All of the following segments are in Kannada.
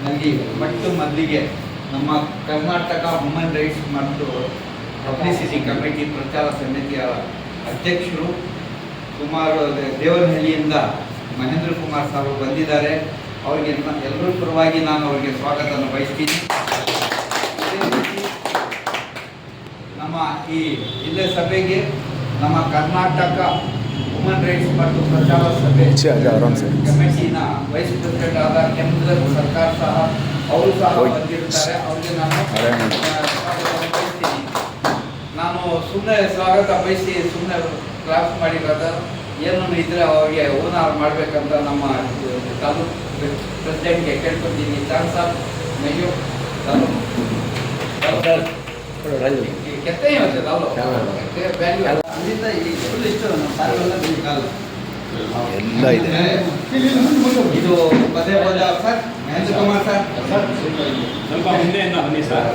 ನಲ್ಲಿ ಮೊದಲಿಗೆ ನಮ್ಮ ಕರ್ನಾಟಕ ಹ್ಯೂಮನ್ ರೈಟ್ಸ್ ಮತ್ತು ಪಬ್ಲಿಸಿಟಿ ಕಮಿಟಿ ಪ್ರಚಾರ ಸಮಿತಿಯ ಅಧ್ಯಕ್ಷರು ಸುಮಾರು ದೇವನಹಳ್ಳಿಯಿಂದ ಮಹೇಂದ್ರ ಕುಮಾರ್ ಸಾಹೇಬರು ಬಂದಿದ್ದಾರೆ. ಅವರಿಗೆ ಎಲ್ಲರ ಪರವಾಗಿ ನಾನು ಅವರಿಗೆ ಸ್ವಾಗತವನ್ನು ಬಯಸ್ತೀನಿ. ನಮ್ಮ ಈ ಜಿಲ್ಲೆ ಸಭೆಗೆ ನಮ್ಮ ಕರ್ನಾಟಕ ಹ್ಯೂಮನ್ ರೈಟ್ಸ್ ಮತ್ತು ಪ್ರಚಾರ ಸಭೆ ಕಮಿಟಿನ ವೈಸ್ ಪ್ರೆಸಿಡೆಂಟ್ ಆದ ಕೇಂದ್ರ ಸರ್ಕಾರ ಸಹ ಅವರು ಸಹ ಬಂದಿರ್ತಾರೆ. ಅವರಿಗೆ ನಾನು ಸುಮ್ಮನೆ ಸ್ವಾಗತ ಬಯಸಿ ಸುಮ್ಮನೆ ಕ್ಲಾಸ್ ಮಾಡಿರೋದ ಏನೂ ಇದ್ರೆ ಅವರಿಗೆ ಓನಾರ್ ಮಾಡಬೇಕಂತ ನಮ್ಮ ತಾಲೂಕು ಪ್ರೆಸಿಡೆಂಟ್ಗೆ ಕೇಳ್ಕೊತೀನಿ. ಚಾನ್ಸ್ ಆಫ್ ನಯ್ಯೋ ಕೆತ್ತ ಅಲ್ಲಿಂದ ಎಲ್ಲ ಇದೆ. ಇದು ಪದೇ ಪದ ಸರ್ ಮಹೇಂದ್ರ ಕುಮಾರ್ ಸರ್ ಸ್ವಲ್ಪ ಮುಂದೆ ಬನ್ನಿ ಸರ್.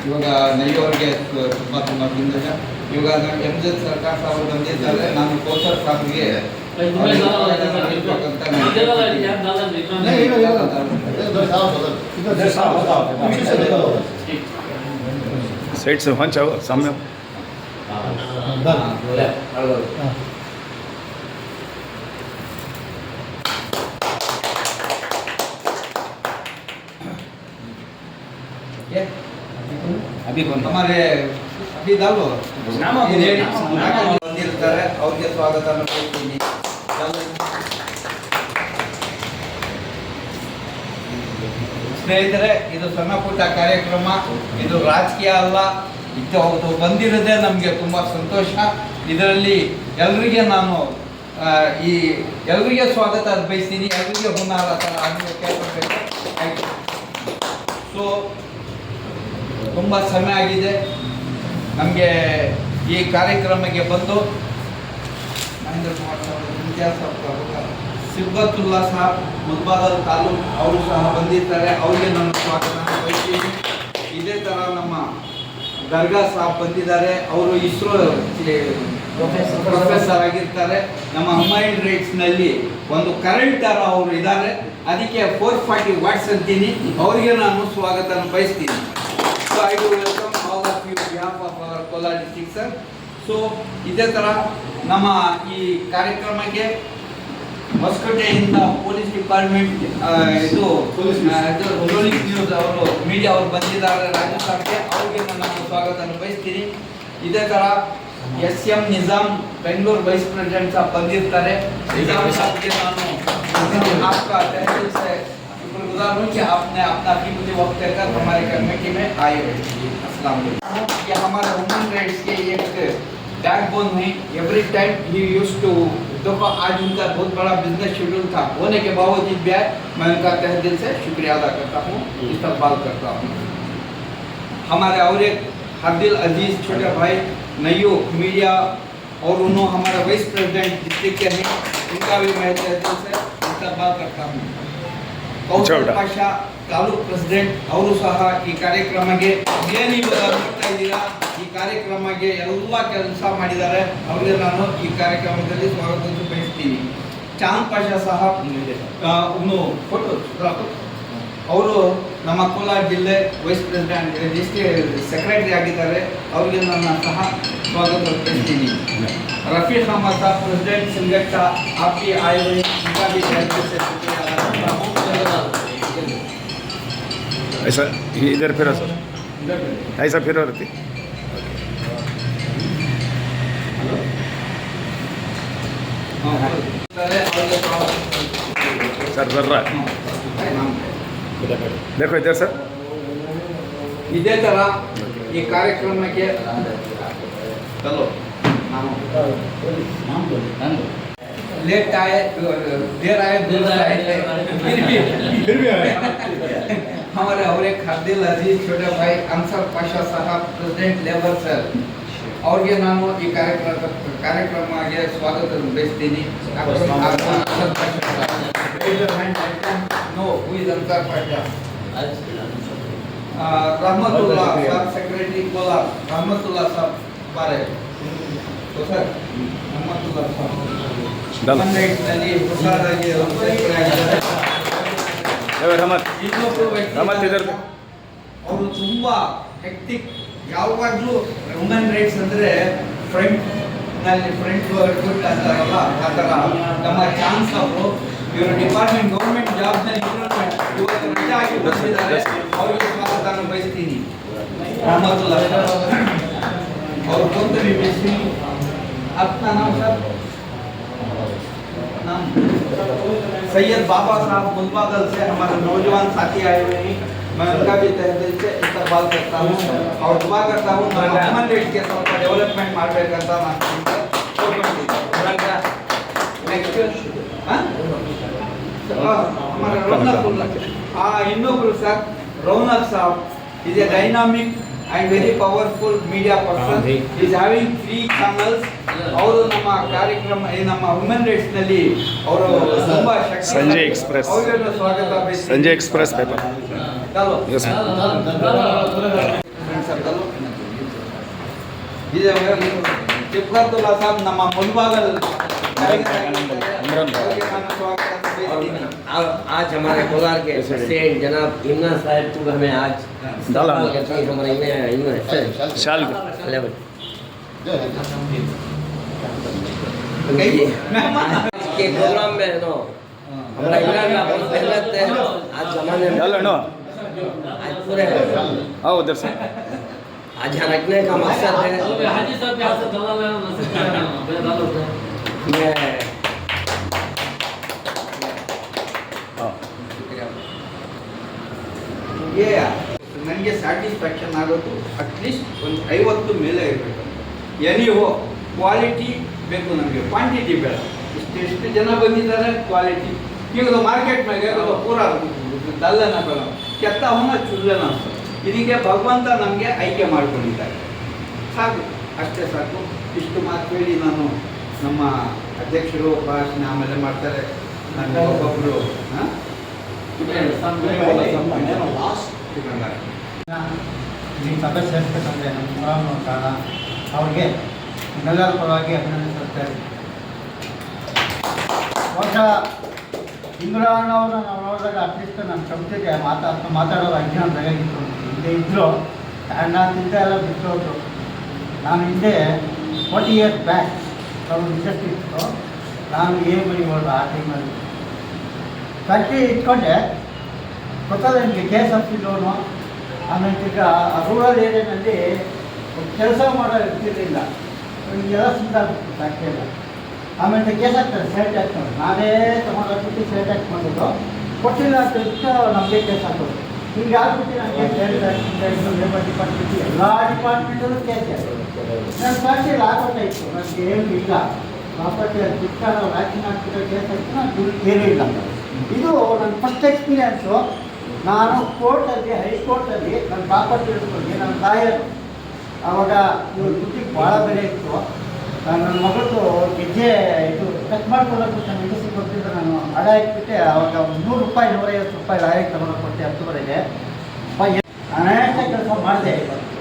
ಇವಾಗ ನಯ್ಯವರಿಗೆ ತುಂಬ ಹಿಂದೆ ಇವಾಗ MZ ಸರ್ಕಾರ ಸಾಹೇಬರು ಬಂದಿದ್ದಾರೆ. ನಾನು ಕೋಸರ್ ಸಾಹೇಬ್ಗೆ साइड से वहाँ चाहो सामने अभी हमारे अभी डालो ಬಂದಿರ್ತಾರೆ. ಅವ್ರಿಗೆ ಸ್ವಾಗತ ಮಾಡ್ತೀನಿ. ಸ್ನೇಹಿತರೆ, ಇದು ಸಣ್ಣ ಪುಟ್ಟ ಕಾರ್ಯಕ್ರಮ, ಇದು ರಾಜಕೀಯ ಅಲ್ಲ. ಇದು ಬಂದಿರೋದೇ ನಮಗೆ ತುಂಬ ಸಂತೋಷ. ಇದರಲ್ಲಿ ಎಲ್ರಿಗೆ ನಾನು ಈ ಎಲ್ರಿಗೆ ಸ್ವಾಗತ ಬಯಸ್ತೀನಿ. ಎಲ್ರಿಗೆ ಹುನ್ನಾರ ಥರ ಕೇಳ್ಕೊಳ್ಬೇಕು. ಆಯಿತು. ಸೊ ತುಂಬ ಸಮಯ ಆಗಿದೆ. ನಮಗೆ ಈ ಕಾರ್ಯಕ್ರಮಕ್ಕೆ ಬಂದು ಮಹೇಂದ್ರ ಕುಮಾರ್ ಸಾಹೇಬ್, ಇಮ್ತಿಯಾಜ್ ಸಾಹೇಬ್, ಸಿಬ್ಬತ್ತುಲ್ಲಾ ಸಾಹೇಬ್ ಮುಲ್ಬಾಗಲ್ ತಾಲೂಕು ಅವರು ಸಹ ಬಂದಿರ್ತಾರೆ. ಅವರಿಗೆ ನಾನು ಸ್ವಾಗತ ಬಯಸ್ತೀನಿ. ಇದೇ ಥರ ನಮ್ಮ ದರ್ಗಾ ಸಾಹೇಬ್ ಬಂದಿದ್ದಾರೆ. ಅವರು ಇಸ್ರೋ ಪ್ರೊಫೆಸರ್ ಆಗಿರ್ತಾರೆ. ನಮ್ಮ ಹ್ಯೂಮನ್ ರೈಟ್ಸ್ನಲ್ಲಿ ಒಂದು ಕರೆಂಟ್ ಥರ ಅವರು ಇದ್ದಾರೆ. ಅದಕ್ಕೆ 440 ವಾಟ್ಸ್ ಅಂತೀನಿ. ಅವರಿಗೆ ನಾನು ಸ್ವಾಗತ ಬಯಸ್ತೀನಿ. So I do welcome all of you behalf of our Kolar district sir. So ಇದೇ ಥರ ನಮ್ಮ ಈ ಕಾರ್ಯಕ್ರಮಕ್ಕೆ ಹೊಸಕೋಟೆಯಿಂದ ಪೊಲೀಸ್ ಡಿಪಾರ್ಟ್ಮೆಂಟ್ ಇದು ಪೊಲೀಸ್ ನ್ಯೂಸ್ ಅವರು ಮೀಡಿಯಾ ಅವರು ಬಂದಿದ್ದಾರೆ. ರಾಜು ಸಾರ್ಗೆ ಅವ್ರಿಗೆ ನಾನು ಸ್ವಾಗತ ಬಯಸ್ತೀನಿ. ಇದೇ ಥರ SM Nizam Bengaluru vice president Saheb ಬಂದಿರ್ತಾರೆ. निजाम साहब के नाम आपका तहसील से शुक्रगुजार हूँ कि आपने अपना कीमती वक्त देकर हमारे कमेटी में आए हुए। अस्सलाम वालेकुम। ये हमारे ह्यूमन राइट्स के एक बैकबोन है। Every time he used to, देखो आज उनका बहुत बड़ा बिजनेस शेड्यूल था, होने के बावजूद भी मैं उनका तहे दिल से शुक्रिया अदा करता हूँ, इस्तकबाल करता हूँ। हमारे और एक हरदिल अजीज छोटे भाई नय्यो मीडिया और उन्होंने हमारा वाइस प्रेसिडेंट डिस्ट्रिक्ट के हैं, उनका भी मैं तहे दिल से इस्तकबाल करता हूँ। कौशल पाशा तालूक प्रेसिडेंट ಅವರು ಸಹ ಈ ಕಾರ್ಯಕ್ರಮಕ್ಕೆ ಏನು ಮಾಡ್ತಾ ಇದ್ದೀರಾ, ಈ ಕಾರ್ಯಕ್ರಮಕ್ಕೆ ಎಲ್ಲ ಕೆಲಸ ಮಾಡಿದ್ದಾರೆ. ಅವರಿಗೆ ನಾನು ಈ ಕಾರ್ಯಕ್ರಮದಲ್ಲಿ ಸ್ವಾಗತ ಬಯಸ್ತೀನಿ. ಚಾಂದ್ ಪಾಷಾ ಸಾಹಬ್ ಫೋಟೋ ಅವರು ನಮ್ಮ ಕೋಲಾರ ಜಿಲ್ಲೆ ವೈಸ್ ಪ್ರೆಸಿಡೆಂಟ್ ಡಿಸ್ಟ್ರಿಕ್ಟ್ ಸೆಕ್ರೆಟರಿ ಆಗಿದ್ದಾರೆ. ಅವರಿಗೆ ನಾನು ಸಹ ಸ್ವಾಗತ ಬಯಸ್ತೀನಿ. रफीक अहमद साहब प्रेसिडेंट सिंगट्टा, आपकी आए हुए उनका भी तहे से शुक्रिया अदा करता हूँ। ऐसा इधर फिरो सर, ऐसा फिरो रहती सर जर्रा देखो इधर सर। इधे तरह ये कार्यक्रम के चलो लेट आए देर आए फिर भी आए। हमारे और एक हरदिल अजीज छोटे भाई अंसर पाशा साहब प्रेसिडेंट लेबर सर, और ये नाम ಈ ಕಾರ್ಯಕ್ರಮಕ್ಕೆ ಸ್ವಾಗತ ಬಯಸ್ತೀನಿ. Know who is Ansar Pasha, रहमतुल्लाह साहब सेक्रेटरी कोलार, रहमतुल्लाह साहब बारे तो सर रहमतुल्लाह साहब ಹ್ಯೂಮನ್ ರೈಟ್ಸ್ನಲ್ಲಿ ಹೊಸದಾಗಿ ಒಂದು ಸೇರ್ಪಡೆಯಾಗಿದ್ದಾರೆ. ಇನ್ನೊಬ್ಬರು ರಮತ್ ವ್ಯಕ್ತಿ ಇದ್ದಾರೆ. ಅವರು ತುಂಬ ಹೆಕ್ಟಿಕ್, ಯಾವಾಗಲೂ ಹ್ಯೂಮನ್ ರೈಟ್ಸ್ ಅಂದರೆ ಫ್ರಂಟ್ ಫುಟ್ ಅಂತಾರಲ್ಲ ಆ ಥರ ನಮ್ಮ ಚಾನ್ಸ್ ಅವರು. ಇವರು ಡಿಪಾರ್ಟ್ಮೆಂಟ್ ಗೌರ್ಮೆಂಟ್ ಜಾಬ್ನಲ್ಲಿ ಇವತ್ತು ರಜೆ ಆಗಿ ಬಂದಿದ್ದಾರೆ. ಅವರಿಗೆ ಸ್ವಾಗತ ಬಯಸ್ತೀನಿ. ರಹಮತುಲ್ಲಾ और कौन सा भी अपना नाम सर? नाम सैयद बाबा साहब मुल्बागल से हमारे नौजवान साथी आए हुए हैं. मैं उनका भी तहे दिल से इस्तकबाल करता हूँ और दुआ करता हूँ ह्यूमन राइट्स के सब डेवलपमेंट ಮಾಡಬೇಕಂತ हमारे रौनक ಇನ್ನೊಬ್ಬರು ಸರ್ रौनक साहब is a dynamic and very powerful media person. He is having 3 channels. ಅವರು ನಮ್ಮ ಕಾರ್ಯಕ್ರಮ ನಮ್ಮ ಹ್ಯೂಮನ್ ರೈಟ್ಸ್ ನಲ್ಲಿ ಅವರು ತುಂಬಾ ಶಕ್ತಿ. ಸಂಜಯ್ ಎಕ್ಸ್ಪ್ರೆಸ್. ಅವರಿಗೆ ಸ್ವಾಗತ ಬಯಸ್ತೀನಿ. Sanjay express paper. ಚಲೋ Yes, sir. ಇದೆ ಸಿಫಾತುಲ್ಲಾ ಸಾಬ್ ನಮ್ಮ ಮುಲ್ಬಾಗಲ್ आज हमारे कोलार के प्रेसिडेंट जनाब इमरान साहब को हमें आज डाला हमारे शाल के प्रोग्राम में नो हमारा इमरान का बहुत मेहनत है आज जमाने में आज पूरे हाँ उधर से आज यहाँ रखने का मकसद है मैं ನನಗೆ ಸ್ಯಾಟಿಸ್ಫ್ಯಾಕ್ಷನ್ ಆಗೋದು ಅಟ್ಲೀಸ್ಟ್ ಒಂದು 50 ಮೇಲೆ ಇರಬೇಕು. ಎನಿ ಹೋ ಕ್ವಾಲಿಟಿ ಬೇಕು ನಮಗೆ, ಕ್ವಾಂಟಿಟಿ ಬೇಡ. ಎಷ್ಟು ಜನ ಬಂದಿದ್ದಾರೆ ಕ್ವಾಲಿಟಿ. ಈಗ ಮಾರ್ಕೆಟ್ ಮೇಲೆ ಪೂರ ದಲ್ಲನ ಬೇಡ, ಕೆತ್ತ ಹೋಮ ಚುಲ್ಲನ ಅನ್ಸುತ್ತೆ. ಇದಕ್ಕೆ ಭಗವಂತ ನಮಗೆ ಆಯ್ಕೆ ಮಾಡ್ಕೊಂಡಿದ್ದಾರೆ. ಸಾಕು, ಅಷ್ಟೇ ಸಾಕು. ಇಷ್ಟು ಮಾತು ಹೇಳಿ ನಾನು ನಮ್ಮ ಅಧ್ಯಕ್ಷರು ಭಾಷಣ ಆಮೇಲೆ ಮಾಡ್ತಾರೆ. ನನ್ನ ಒಬ್ಬೊಬ್ಬರು ಈ ಸಭೆ ಸೇರಿಸ್ತಕ್ಕಂತೆ ನಮ್ಮ ಮುರಾಮ ಕಾರಣ ಅವ್ರಿಗೆ ನಮ್ಮೆಲ್ಲರ ಪರವಾಗಿ ಅಭಿನಂದಿಸುತ್ತೇವೆ. ಬಹುಶಃ ಇಮ್ರಾನ್ ಅವರು ನಾವು ನೋಡಿದಾಗ ಅಟ್ಲೀಸ್ಟ್ ನನ್ನ ಸಂಸ್ಥೆಗೆ ಮಾತಾಡೋದು ಅಜ್ಞಾನ ಬೇಕಾಗಿತ್ತು. ಹಿಂದೆ ಇದ್ದರು, ನಾನು ಚಿಂತೆ ಎಲ್ಲ ಬಿಟ್ಟೋದ್ರು. ನಾನು ಹಿಂದೆ 40 years ಬ್ಯಾಕ್ ಅವರು ಇಂಡಸ್ಟ್ರಿ ಇತ್ತು. ನಾನು ಬರೀಬೋದು ಆ ಟೈಮಲ್ಲಿ ಫ್ಯಾಕ್ಟ್ರಿ ಇಟ್ಕೊಂಡೆ. ಗೊತ್ತಲ್ಲ ನಿಮಗೆ KSFC ಲೋನು. ಆಮೇಲೆ ಈಗ ರೂರಲ್ ಏರಿಯಾನಲ್ಲಿ ಕೆಲಸ ಮಾಡೋ ಇರ್ತಿರಲಿಲ್ಲ, ಈಗೆಲ್ಲ ಸಿಂದಾಗ್ಬಿಟ್ಟು ಫ್ಯಾಕ್ಟ್ರಿ ಎಲ್ಲ. ಆಮೇಲೆ ಕೇಸ್ ಆಗ್ತದೆ, ಸೇಲ್ ಟ್ಯಾಕ್ಸ್ ಮಾಡೋದು ನಾನೇ ತೊಗೊಂಡೋಗ್ಬಿಟ್ಟು ಸೇಲ್ ಟ್ಯಾಕ್ಸ್ ಮಾಡೋದು. ಕೊಟ್ಟಿಲ್ಲ ಅಂತ ನಮಗೆ ಕೇಸ್ ಹಾಕೋದು. ಈಗ ಯಾರು ಬಿಟ್ಟು ನನಗೆ ಸೇಲ್ ಟ್ಯಾಕ್ಸ್ ಲೇಬರ್ ಡಿಪಾರ್ಟ್ಮೆಂಟ್ ಎಲ್ಲ ಡಿಪಾರ್ಟ್ಮೆಂಟಲ್ಲೂ ಕೇಸ್. ನನ್ನ ಫ್ಯಾಕ್ಟ್ರಿಯಲ್ಲಿ ಆಗೋಗ್ತಾ ಇತ್ತು, ನನಗೆ ಏನು ಇಲ್ಲ. ಪ್ರಾಪರ್ಟಿ ಅದು ಬಿಟ್ಟಾಗ ವ್ಯಾಕ್ಸಿನ್ ಹಾಕ್ಬಿಟ್ಟು ಕೇಸ್ ಹಾಕಿ ನಾನು ದುಡ್ಡು ಏನೂ ಇಲ್ಲ. ಇದು ನನ್ನ ಫಸ್ಟ್ ಎಕ್ಸ್ಪೀರಿಯೆನ್ಸು. ನಾನು ಕೋರ್ಟಲ್ಲಿ, ಹೈಕೋರ್ಟಲ್ಲಿ ನನ್ನ ಪ್ರಾಪರ್ಟಿ ಇಟ್ಕೊಂಡು ನನ್ನ ಲಾಯರು ಆವಾಗ ಇವ್ರ ದುಡ್ಡಿಗೆ ಭಾಳ ಬೆಲೆ ಇತ್ತು. ನನ್ನ ಮಗಳದ್ದು ಗೆಜ್ಜೆ ಇದು ಕಟ್ ಮಾಡ್ಕೊಳ್ಳೋದು ನನ್ನ ಹೆಂಗಸಿಗೆ ಕೊಟ್ಟಿದ್ದು ನಾನು ಅಡ ಇಟ್ಬಿಟ್ಟೆ. ಆವಾಗ ₹100 ₹150 ಲಾಯರಿಗೆ ತಗೊಂಡು ಕೊಟ್ಟೆ ಅಕ್ಟೋಬರಿಗೆ. ಅನೇಕ ಕೆಲಸ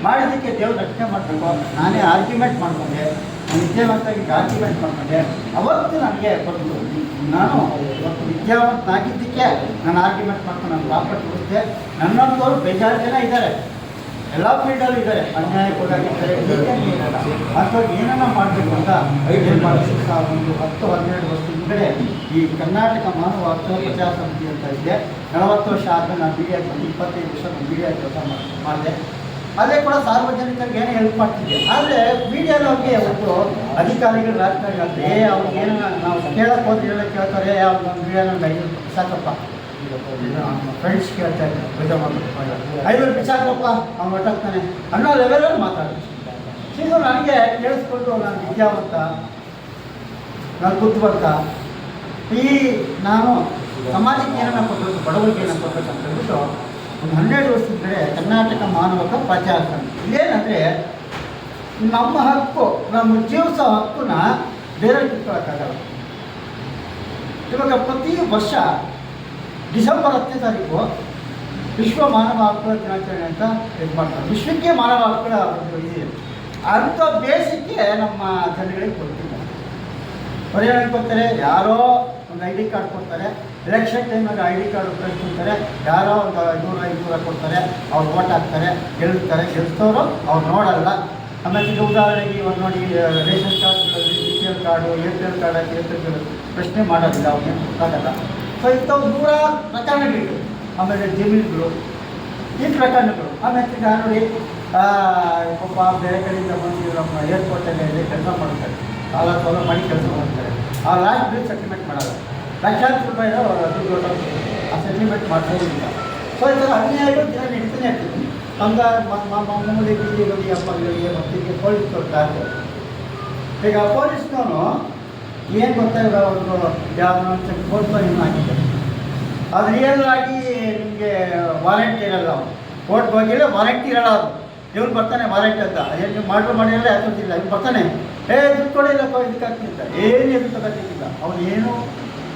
ಮಾಡಿದ್ದಕ್ಕೆ ದೇವ್ರು ರಕ್ಷಣೆ ಮಾಡಬೇಕು. ನಾನೇ ಆರ್ಗ್ಯುಮೆಂಟ್ ಮಾಡ್ಕೊಂಡೆ, ವಿದ್ಯಾವಂತಾಗಿ ಆರ್ಗ್ಯುಮೆಂಟ್ ಮಾಡ್ಕೊಂಡೆ. ಅವತ್ತು ನನಗೆ ಬಂದು ನಾನು ಇವತ್ತು ವಿದ್ಯಾವಂತನಾಗಿದ್ದಕ್ಕೆ ನಾನು ಆರ್ಗ್ಯುಮೆಂಟ್ ಮಾಡ್ಕೊಂಡು ನಾನು ಪ್ರಾಪರ್ಟಿ ಉಳಿಸಿದೆ. ನನ್ನಂಥವ್ರು ಬೇಜಾರು ಜನ ಇದ್ದಾರೆ, ಎಲ್ಲ ಫೀಲ್ಡಲ್ಲೂ ಇದ್ದಾರೆ. ಅನ್ಯಾಯಕ್ಕೊಳಗಾಗಿದ್ದಾರೆ, ಅಂಥವ್ರು ಏನನ್ನ ಮಾಡಬೇಕು ಅಂತ ಏನು ಮಾಡಬೇಕು. ಒಂದು 10-12 ವರ್ಷದ ಹಿಂದೆ ಈ ಕರ್ನಾಟಕ ಮಾನವ ಹಕ್ಕು ಪ್ರಚಾರ ಸಮಿತಿ ಅಂತ ಇದೆ. 40 ವರ್ಷ ಆದಮೇಲೆ ನಾನು BDA 25 ವರ್ಷ ನಾನು BDA ಕೆಲಸ ಮಾಡಿದೆ. ಅದೇ ಕೂಡ ಸಾರ್ವಜನಿಕರಿಗೆ ಏನೇ ಹೆಲ್ಪ್ ಮಾಡ್ತಿದ್ದೆ. ಆದರೆ ಮೀಡಿಯಾದವ್ರಿಗೆ ಒಟ್ಟು ಅಧಿಕಾರಿಗಳು, ರಾಜಕಾರಣಿಗಳು ಅವ್ರಿಗೆ ಏನು ನಾವು ಕೇಳಕ್ಕೆ ಹೋದ್ರೆ ಎಲ್ಲ ಕೇಳ್ತಾರೆ. ಅವ್ರಿಗೆ ಒಂದು ಮೀಡಿಯಾನ ಸಾಕಪ್ಪ, ಫ್ರೆಂಡ್ಸ್ ಕೇಳ್ತಾ ಇದ್ದಾರೆ, ಪೂಜೆ ಮಾಡ್ಬೇಕು, 5 ಬಿಸಾಕಪ್ಪ ಅವ್ನು ಹೊಟ್ಟಾಗ್ತಾನೆ ಅನ್ನೋ ಲೆವೆಲಲ್ಲಿ ಮಾತಾಡ್ತೀನಿ. ಇದು ನನಗೆ ಕೇಳಿಸ್ಕೊಂಡು ನಾನು ವಿದ್ಯಾವಂತ, ನಾನು ಬುದ್ಧಿವಂತ, ಈ ನಾನು ಸಮಾಜಕ್ಕೆ ಏನನ್ನ ಕೊಟ್ಟರು, ಬಡವರಿಗೆ ಏನನ್ನ ಕೊಟ್ಟರು ಅಂತ ಹೇಳ್ಬಿಟ್ಟು ಒಂದು 12 ವರ್ಷದ ಕಡೆ ಕರ್ನಾಟಕ ಮಾನವ ಹಕ್ಕು ಪ್ರಚಾರ ಸಮಿತಿ. ಇದೇನಂದರೆ ನಮ್ಮ ಹಕ್ಕು, ನಮ್ಮ ಜೀವಿಸೋ ಹಕ್ಕನ್ನ ಬೇರೆ ಕಿತ್ಕೊಳ್ಳೋಕ್ಕಾಗಲ್ಲ. ಇವಾಗ ಪ್ರತಿ ವರ್ಷ ಡಿಸೆಂಬರ್ 10ನೇ ತಾರೀಕು ವಿಶ್ವ ಮಾನವ ಹಕ್ಕುಗಳ ದಿನಾಚರಣೆ ಅಂತ ಇದು ಮಾಡ್ತಾರೆ. ವಿಶ್ವಕ್ಕೆ ಮಾನವ ಹಕ್ಕುಗಳ ಒಂದು ಇದೆ. ಅಂಥ ಬೇಸಿಗೆ ನಮ್ಮ ಜನಗಳಿಗೆ ಕೊಡ್ತಿಲ್ಲ. ಅವ್ರು ಏನು ಅನ್ಕೊತಾರೆ, ಯಾರೋ ಒಂದು ID ಕಾರ್ಡ್ ಕೊಡ್ತಾರೆ, ಎಲೆಕ್ಷನ್ ಟೈಮಾಗ ID ಕಾರ್ಡ್ ಕಳಿಸ್ಕೊಡ್ತಾರೆ, ಯಾರೋ ಒಂದು 500 ಕೊಡ್ತಾರೆ, ಅವ್ರು ಓಟ್ ಹಾಕ್ತಾರೆ, ಗೆಲ್ಲಿಸ್ತವರು ಅವ್ರು ನೋಡಲ್ಲ. ಆಮೇಲೆ ಈಗ ಉದಾಹರಣೆಗೆ ಇವಾಗ ನೋಡಿ, ration card, BPL card, APL card ಹಾಕಿ ಪ್ರಶ್ನೆ ಮಾಡೋದಿಲ್ಲ, ಅವ್ರಿಗೆ ಗೊತ್ತಾಗಲ್ಲ. ಸೊ ಇಂಥವು ನೂರಾರು ಪ್ರಕರಣಗಳಿವೆ. ಆಮೇಲೆ ಜಮೀನುಗಳು, ಈ ಪ್ರಕರಣಗಳು. ಆಮೇಲೆ ಈಗ ನೋಡಿ, ಪಾಪ ಬೇರೆ ಕಡೆಯಿಂದ ಬಂದು ನಮ್ಮ ಏರ್ಪೋರ್ಟಲ್ಲಿ ಕೆಲಸ ಮಾಡ್ತಾರೆ, ಸಾಲ ಸೌಲ ಮಾಡಿ ಕೆಲಸ ಮಾಡ್ತಾರೆ. ಆ ಲಾಸ್ಟ್ ಬಿಲ್ ಸೆಟಲ್ಮೆಂಟ್ ಮಾಡಲ್ಲ, ಲಕ್ಷಾಂತರ ರೂಪಾಯಿ ದುಡ್ಡು ಆ ಸೆಟಲ್ಮೆಂಟ್ ಮಾಡ್ಸೋದಿಲ್ಲ. ಸೊ ಈ ಥರ ಅನ್ಯಾಯಗಳು ದಿನ ನಡೀತಾನೆ ಇರ್ತೀವಿ. ಹಂಗ ಮಾಮೂಲಿ ಬೀದಿಗಳಿಗೆ ಅಪ್ಪಗಳಿಗೆ ಮಕ್ಕಳಿಗೆ ಪೊಲೀಸ್ನವ್ರು ಕಾಡ್ತಾರೆ. ಈಗ ಪೊಲೀಸ್ನವನು ಏನು ಗೊತ್ತಾಗ ಒಂದು ಯಾವುದೋ ಒಂದು ಚೆಕ್ ಪೋಸ್ಟ್ ಇನ್ನೂ ಹಾಕಿದ್ದಾರೆ, ಅದು ರಿಯಲ್ ಆಗಿ ನಿಮಗೆ ವಾರಂಟಿ ಇರಲ್ಲ. ಅವನು ಕೋರ್ಟ್ಗೆ ಹೋಗಿಲ್ಲ, ವಾರಂಟಿ ಇರಲ್ಲ. ಅದು ಇವ್ನು ಬರ್ತಾನೆ ವಾರಂಟಿ ಅಂತ, ಏನು ನೀವು ಮಾಡಿರಲ್ಲ ಯಾಕೋತಿಲ್ಲ, ಇವ್ನು ಬರ್ತಾನೆ, ದುಡ್ಡು ಕೊಡಿಲ್ಲಪ್ಪ ಇದಕ್ಕೆ ಆಗ್ತಿದ್ದ, ಏನು ಎದು ತಗೋತಿದ್ದಿಲ್ಲ. ಅವನು ಏನು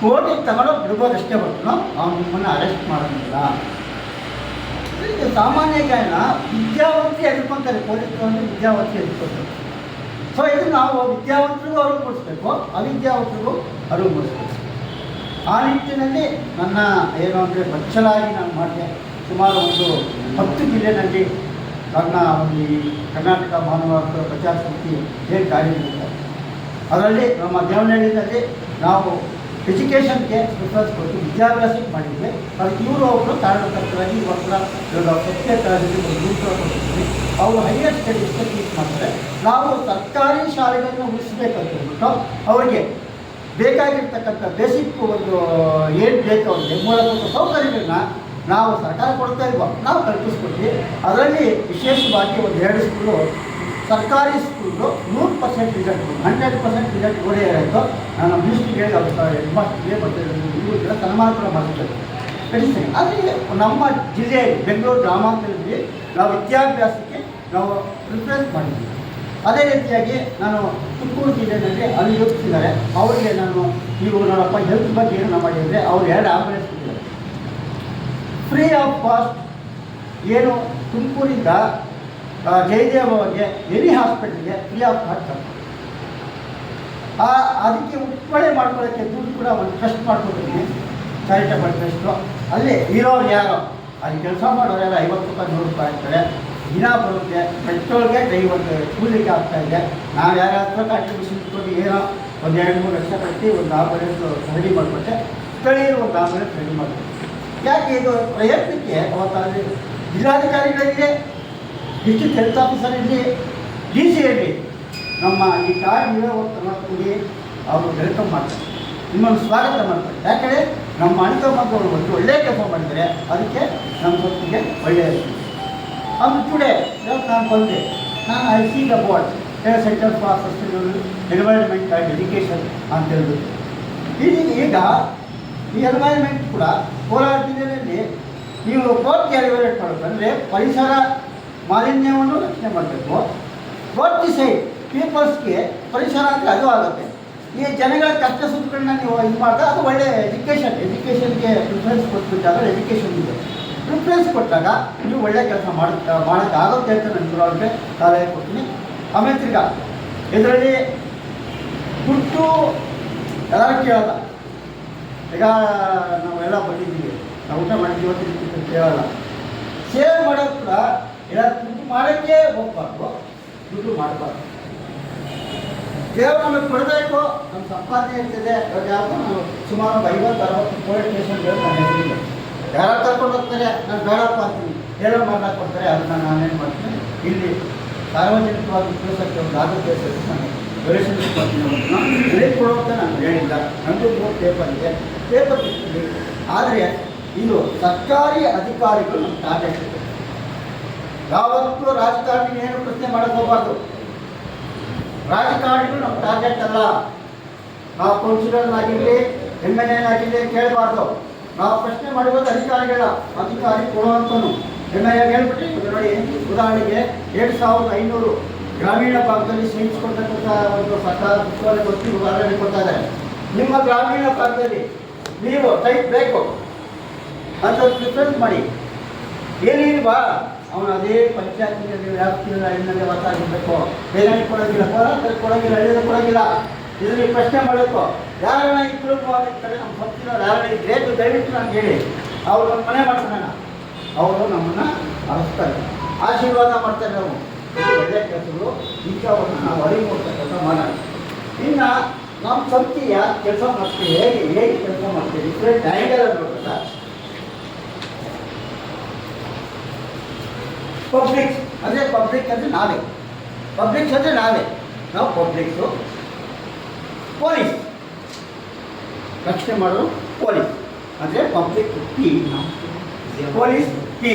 ಕೋರ್ಟಿಗೆ ತಗೊಂಡು ಬಿಡ್ಬೋದು ಅಷ್ಟೇ ಬರ್ತಾನೋ, ಅವ್ನು ನಿಮ್ಮನ್ನು ಅರೆಸ್ಟ್ ಮಾಡೋದಿಲ್ಲ. ಈಗ ಸಾಮಾನ್ಯ ಗಾಯನ ವಿದ್ಯಾವಂತರಿಗೆ ಎದುರ್ಕೊತಾರೆ, ಪೊಲೀಸರು ವಿದ್ಯಾವಂತರಿಗೆ ಎದುರ್ಕೊತಾರೆ. ಸೊ ಇದು ನಾವು ವಿದ್ಯಾವಂತರಿಗೂ ಅರಿವು ಮೂಡಿಸ್ಬೇಕು, ಅವಿದ್ಯಾವಂತರಿಗೂ ಅರಿವು ಮೂಡಿಸ್ಬೇಕು. ಆ ನಿಟ್ಟಿನಲ್ಲಿ ನನ್ನ ಏನು ಅಂದರೆ ಬಚ್ಚಲಾಗಿ ನಾನು ಮಾಡಿದೆ. ಸುಮಾರು ಒಂದು 10 ಜಿಲ್ಲೆಯಲ್ಲಿ ನನ್ನ ಒಂದು ಈ ಕರ್ನಾಟಕ ಮಾನವ ಹಕ್ಕುಗಳ ಪ್ರಚಾರ ಸಮಿತಿ ಹೇಗೆ ಕಾರ್ಯನಿರ್ವಹಿಸ್ತಾರೆ. ಅದರಲ್ಲಿ ನಮ್ಮ ದೇವನಹಳ್ಳಿಯಲ್ಲಿ ನಾವು ಎಜುಕೇಷನ್ಗೆ ಪ್ರಿಫರೆನ್ಸ್ ಕೊಟ್ಟು ವಿದ್ಯಾಭ್ಯಾಸಕ್ಕೆ ಮಾಡಿದ್ವಿ. ಅದಕ್ಕೆ ಇವರು ಒಬ್ಬರು ಕಾರಣಕರ್ತರಾಗಿ ಇವಾಗ ಸತ್ಯ ಕಾಲೇಜಿಗೆ ಒಂದು ರೂಪ ಕೊಟ್ಟಿದ್ವಿ. ಅವರು ಹೈಯರ್ ಸ್ಟಡೀಸ್ಗೆ ಟೀಚ್ ಮಾಡ್ತಾರೆ. ನಾವು ಸರ್ಕಾರಿ ಶಾಲೆಗಳನ್ನು ಉಳಿಸಬೇಕಂತ ಹೇಳ್ಬಿಟ್ಟು ಅವರಿಗೆ ಬೇಕಾಗಿರ್ತಕ್ಕಂಥ ಬೇಸಿಕ್ ಒಂದು ಏನು ಬೇಕು ಅವರಿಗೆ ಮೂಲಭೂತ ಸೌಕರ್ಯಗಳನ್ನ ನಾವು ಸರ್ಕಾರ ಕೊಡ್ತಾ ಇಲ್ವ, ನಾವು ಕಲ್ಪಿಸ್ಕೊಟ್ವಿ. ಅದರಲ್ಲಿ ವಿಶೇಷವಾಗಿ ಒಂದು 2 ಸ್ಕೂಲು ಸರ್ಕಾರಿ ಸ್ಕೂಲು 100% ರಿಸಲ್ಟ್, 100% ರಿಸಲ್ಟ್ ಓಡೇ ಇರೋದು. ನಾನು ಮಿನಿಸ್ಟ್ರಿಗೆ ಹೆಡ್ ಮಾಸ್ಟರ್ಗೆ ಮತ್ತು ಇವುಗಳ ಸನ್ಮಾನ ಕೂಡ ಮಾಡಿದ್ದೇವೆ. ಕಳಿಸ್ತೀನಿ. ಆದರೆ ನಮ್ಮ ಜಿಲ್ಲೆಯಲ್ಲಿ ಬೆಂಗಳೂರು ಗ್ರಾಮಾಂತರದಲ್ಲಿ ನಾವು ವಿದ್ಯಾಭ್ಯಾಸಕ್ಕೆ ನಾವು ಪ್ರಿಫರೆನ್ಸ್ ಮಾಡಿದ್ದೀವಿ. ಅದೇ ರೀತಿಯಾಗಿ ನಾನು ತುಮಕೂರು ಜಿಲ್ಲೆಯಲ್ಲಿ ಅಲ್ಲಿ ಯೋಚಿಸಿದ್ದಾರೆ, ಅವರಿಗೆ ನಾನು ನೀವು ನೋಡಪ್ಪ ಹೆಲ್ತ್ ಬಗ್ಗೆ ಏನು ಮಾಡಿದರೆ ಅವ್ರು 2 ಆಂಬುಲೆನ್ಸ್ ಕೊಟ್ಟಿದ್ದಾರೆ ಫ್ರೀ ಆಫ್ ಕಾಸ್ಟ್. ಏನು ತುಮಕೂರಿಂದ ಜಯದೇವಗೆ ಎನಿ ಹಾಸ್ಪಿಟಲ್ಗೆ ಫ್ರೀ ಆಫ್ ಕಾಸ್ಟ್ ಅದಕ್ಕೆ ಉತ್ಪಳೆ ಮಾಡ್ಕೊಳ್ಳೋಕ್ಕೆ ದುಡ್ಡು ಕೂಡ ಒಂದು ಟ್ರಸ್ಟ್ ಮಾಡ್ಕೊತೀನಿ, ಚಾರಿಟಬಲ್ ಟ್ರಸ್ಟು. ಅಲ್ಲಿ ಇರೋರು ಯಾರೋ ಅಲ್ಲಿ ಕೆಲಸ ಮಾಡೋರು ಯಾರು 50 ರೂಪಾಯಿ 100 ರೂಪಾಯಿ ಆಗ್ತಾರೆ. ದಿನ ಬರುತ್ತೆ, ಪೆಟ್ರೋಲ್ಗೆ ಡ್ರೈವರ್ಗೆ ಕೂಲಿಗೆ ಆಗ್ತಾಯಿದೆ. ನಾವು ಯಾರಾದರೂ ಕಾಂಟ್ರಿಬ್ಯೂಷನ್ ಇಟ್ಕೊಂಡು ಏನೋ ಒಂದು 2-3 ಲಕ್ಷ ಕಟ್ಟಿ ಒಂದು ಆಂಬುಲೆನ್ಸ್ ರೆಡಿ ಮಾಡಿಕೊಟ್ಟೆ, ಸ್ಥಳೀಯರು ಒಂದು ಆಂಬುಲೆನ್ಸ್ ರೆಡಿ ಮಾಡಿಕೊಟ್ಟೆ. ಯಾಕೆ ಇದು ಪ್ರಯತ್ನಕ್ಕೆ ಅವತ್ತಾದರೆ ಜಿಲ್ಲಾಧಿಕಾರಿಗಳಿಗೆ, ಡಿಸ್ಟ್ರಿಕ್ಟ್ ಹೆಲ್ತ್ ಆಫೀಸರ್ ಇರಲಿ, DC ಇರಲಿ, ನಮ್ಮ ಈ ಕಾರ್ಡ್ ಕೂಡಿ ಅವರು ವೆಲ್ಕಮ್ ಮಾಡ್ತಾರೆ, ನಿಮ್ಮನ್ನು ಸ್ವಾಗತ ಮಾಡ್ತಾರೆ. ಯಾಕಂದರೆ ನಮ್ಮ ಅಣ್ಣ ಮಕ್ಕಳು ಒಂದು ಒಳ್ಳೆಯ ಕೆಲಸ ಮಾಡಿದರೆ ಅದಕ್ಕೆ ನಮ್ಮ ಹೊತ್ತಿಗೆ ಒಳ್ಳೆಯದು. ಅದು ಟುಡೇ ನಾನು ಬಂದೆ, ನಾನು I C the board centre for sustainable environment and education ಅಂತ ಹೇಳ್ಬಿಟ್ಟು. ಈಗ ಈ ಎನ್ವೈರನ್ಮೆಂಟ್ ಕೂಡ ಕೋಲಾರ ಜಿಲ್ಲೆಯಲ್ಲಿ ನೀವು ಬೋರ್ಡ್ಗೆ ಎಲಿವೇಟ್ ಮಾಡಬೇಕಂದ್ರೆ ಪರಿಸರ ಮಾಲಿನ್ಯವನ್ನು ರಕ್ಷಣೆ ಮಾಡಬೇಕು. ಬೋತ್ ದಿ ಸೈಡ್ ಪೀಪಲ್ಸ್ಗೆ ಪರಿಸರ ಅಂದರೆ ಅದು ಆಗುತ್ತೆ. ಈ ಜನಗಳ ಕಷ್ಟ ಸುಖಗಳನ್ನ ನೀವು ಇದು ಮಾಡಿದಾಗ ಅದು ಒಳ್ಳೆಯ ಎಜುಕೇಷನ್ಗೆ ಪ್ರಿಫರೆನ್ಸ್ ಕೊಟ್ಬಿಟ್ಟಾಗ ಎಜುಕೇಷನ್ ಇದೆ. ಪ್ರಿಫರೆನ್ಸ್ ಕೊಟ್ಟಾಗ ನೀವು ಒಳ್ಳೆಯ ಕೆಲಸ ಮಾಡೋಕ್ಕಾಗುತ್ತೆ ಅಂತ ನಾನು ಅವ್ರಿಗೆ ಸಲಹೆ ಕೊಡ್ತೀನಿ. ಆಮೇಲೆ ತಿರ್ಗಾ ಇದರಲ್ಲಿ ದುಡ್ಡು ಎಲ್ಲರೂ ಕೇಳಲ್ಲ. ಈಗ ನಾವೆಲ್ಲ ಬಂದಿದ್ದೀವಿ, ನಾವು ಊಟ ಮಾಡಿದ್ದೀವಿ ಅಂತ ಕೇಳಲ್ಲ. ಸೇವ್ ಮಾಡೋದು ಕೂಡ ಎಲ್ಲ ದುಡ್ಡು ಮಾಡೋಕ್ಕೆ ಹೋಗ್ಬಾರ್ದು, ದುಡ್ಡು ಮಾಡಬಾರ್ದು. ದೇವರು ನಮಗೆ ಕೊಡಬೇಕು, ನಮ್ಮ ಸಂಪಾದನೆ ಇರ್ತದೆ. ಇವಾಗ ಯಾವುದು ನಾವು ಸುಮಾರು 50-60 ಪೊಲೀಸ್ ಸ್ಟೇಷನ್ಗಳು ನನ್ನ ಹೆಸರಿದೆ. ಯಾರು ಕರ್ಕೊಂಡು ಹೋಗ್ತಾರೆ, ನಾನು ಬೇಡಪ್ಪ ಅಂತೀನಿ, ಹೇಳೋ ಮಾಡ್ಲಾಕ್ ಕೊಡ್ತಾರೆ, ಅದನ್ನು ನಾನೇನು ಮಾಡ್ತೀನಿ, ಇಲ್ಲಿ ಸಾರ್ವಜನಿಕವಾಗಿ ಉಪಯೋಗಿಸೋಕ್ಕೆ ಒಂದು ಆಗುತ್ತೆ ನಾನು ಡೊನೇಷನ್ ಕೊಡ್ತೀನಿ. ಕೊಡೋಂತ ನಾನು ಹೇಳಿಲ್ಲ, ನನ್ನದು 3 ಪೇಪರ್ ಇದೆ, ಪೇಪರ್ ಇರ್ತೀನಿ. ಆದರೆ ಇದು ಸರ್ಕಾರಿ ಅಧಿಕಾರಿಗಳು ನಮ್ಮ ಟಾರ್ಗೆಟ್ ಇದೆ. ಯಾವತ್ತೂ ರಾಜಕಾರಣಿ ಏನು ಪ್ರಶ್ನೆ ಮಾಡೋಕ್ಕೆ ಹೋಗಬಾರ್ದು. ರಾಜಕಾರಣಿಗಳು ನಮ್ಮ ಟಾರ್ಗೆಟ್ ಅಲ್ಲ. ನಾವು ಕೌನ್ಸಿಲರ್ ಆಗಿರಲಿ, MLA ಆಗಿರಲಿ ಕೇಳಬಾರ್ದು. ನಾವು ಪ್ರಶ್ನೆ ಮಾಡಿರೋದು ಅಧಿಕಾರಿ ಕೊಡುವಂಥನು. MLA ಹೇಳ್ಬಿಟ್ಟು ನೋಡಿ, ಉದಾಹರಣೆಗೆ 7500 ಗ್ರಾಮೀಣ ಭಾಗದಲ್ಲಿ ಸೇರಿಸ್ಕೊಳ್ತಕ್ಕಂಥ ಒಂದು ಸರ್ಕಾರ ಪುಸ್ತಕದಲ್ಲಿ ಗೊತ್ತಿ ಉದಾಹರಣೆ ಕೊಡ್ತಾ ಇದ್ದಾರೆ. ನಿಮ್ಮ ಗ್ರಾಮೀಣ ಭಾಗದಲ್ಲಿ ನೀವು ಟೈಪ್ ಬೇಕು ಅಂತ ಪ್ರಿಫರೆನ್ಸ್ ಮಾಡಿ. ಏನಿಲ್ವಾ ಅವನು ಅದೇ ಪಂಚಾಯತ್ನಲ್ಲಿ ವ್ಯಾಪ್ತಿಯಲ್ಲಿ ಹಳ್ಳಿನಲ್ಲಿ ವಾಸ ಆಗಿರಬೇಕು. ಬೇರೆ ಕೊಡೋಂಗಿಲ್ಲ, ಕೊಡೋಂಗಿಲ್ಲ, ಹಳ್ಳಿಯಲ್ಲಿ ಕೊಡೋಂಗಿಲ್ಲ. ಇದು ನೀವು ಪ್ರಶ್ನೆ ಮಾಡಬೇಕು. ಯಾರನ್ನ ಇದ್ರು ಕಡೆ ನಮ್ಮ ಭಕ್ತಿನವ್ರು ಯಾರನ್ನ ಇದ್ರೆ ದಯವಿಟ್ಟು ನನಗೆ ಹೇಳಿ. ಅವ್ರು ನಮ್ಮ ಮನೆ ಮಾಡ್ತಾನೆ, ಅವರು ನಮ್ಮನ್ನು ಅಳಿಸ್ತಾರೆ, ಆಶೀರ್ವಾದ ಮಾಡ್ತಾರೆ. ನಾವು ಒಳ್ಳೆಯ ಕೆಲಸಗಳು ಇಂಥವ್ರನ್ನ ನಾವು ಅರಿವು ಕೆಲಸ ಮಾಡೋಣ. ಇನ್ನು ನಮ್ಮ ಸಂಸ್ಥೆಯ ಕೆಲಸ ಮಾಡ್ತೀವಿ, ಹೇಗೆ ಕೆಲಸ ಮಾಡ್ತೀವಿ ಡಿಫ್ರೆಂಟ್ ಆ್ಯಂಗಲ್ ನೋಡೋದ. ಪಬ್ಲಿಕ್ಸ್ ಅಂದರೆ ಪಬ್ಲಿಕ್ ಅಂದರೆ ನಾವೇ, ಪಬ್ಲಿಕ್ಸ್ ಅಂದರೆ ನಾವೇ, ನಾವು ಪಬ್ಲಿಕ್ಸು. ಪೊಲೀಸ್ ರಕ್ಷಣೆ ಮಾಡೋದು ಪೊಲೀಸ್ ಅಂದರೆ ಪಬ್ಲಿಕ್ ಪಿ, ಪೊಲೀಸ್ ಪಿ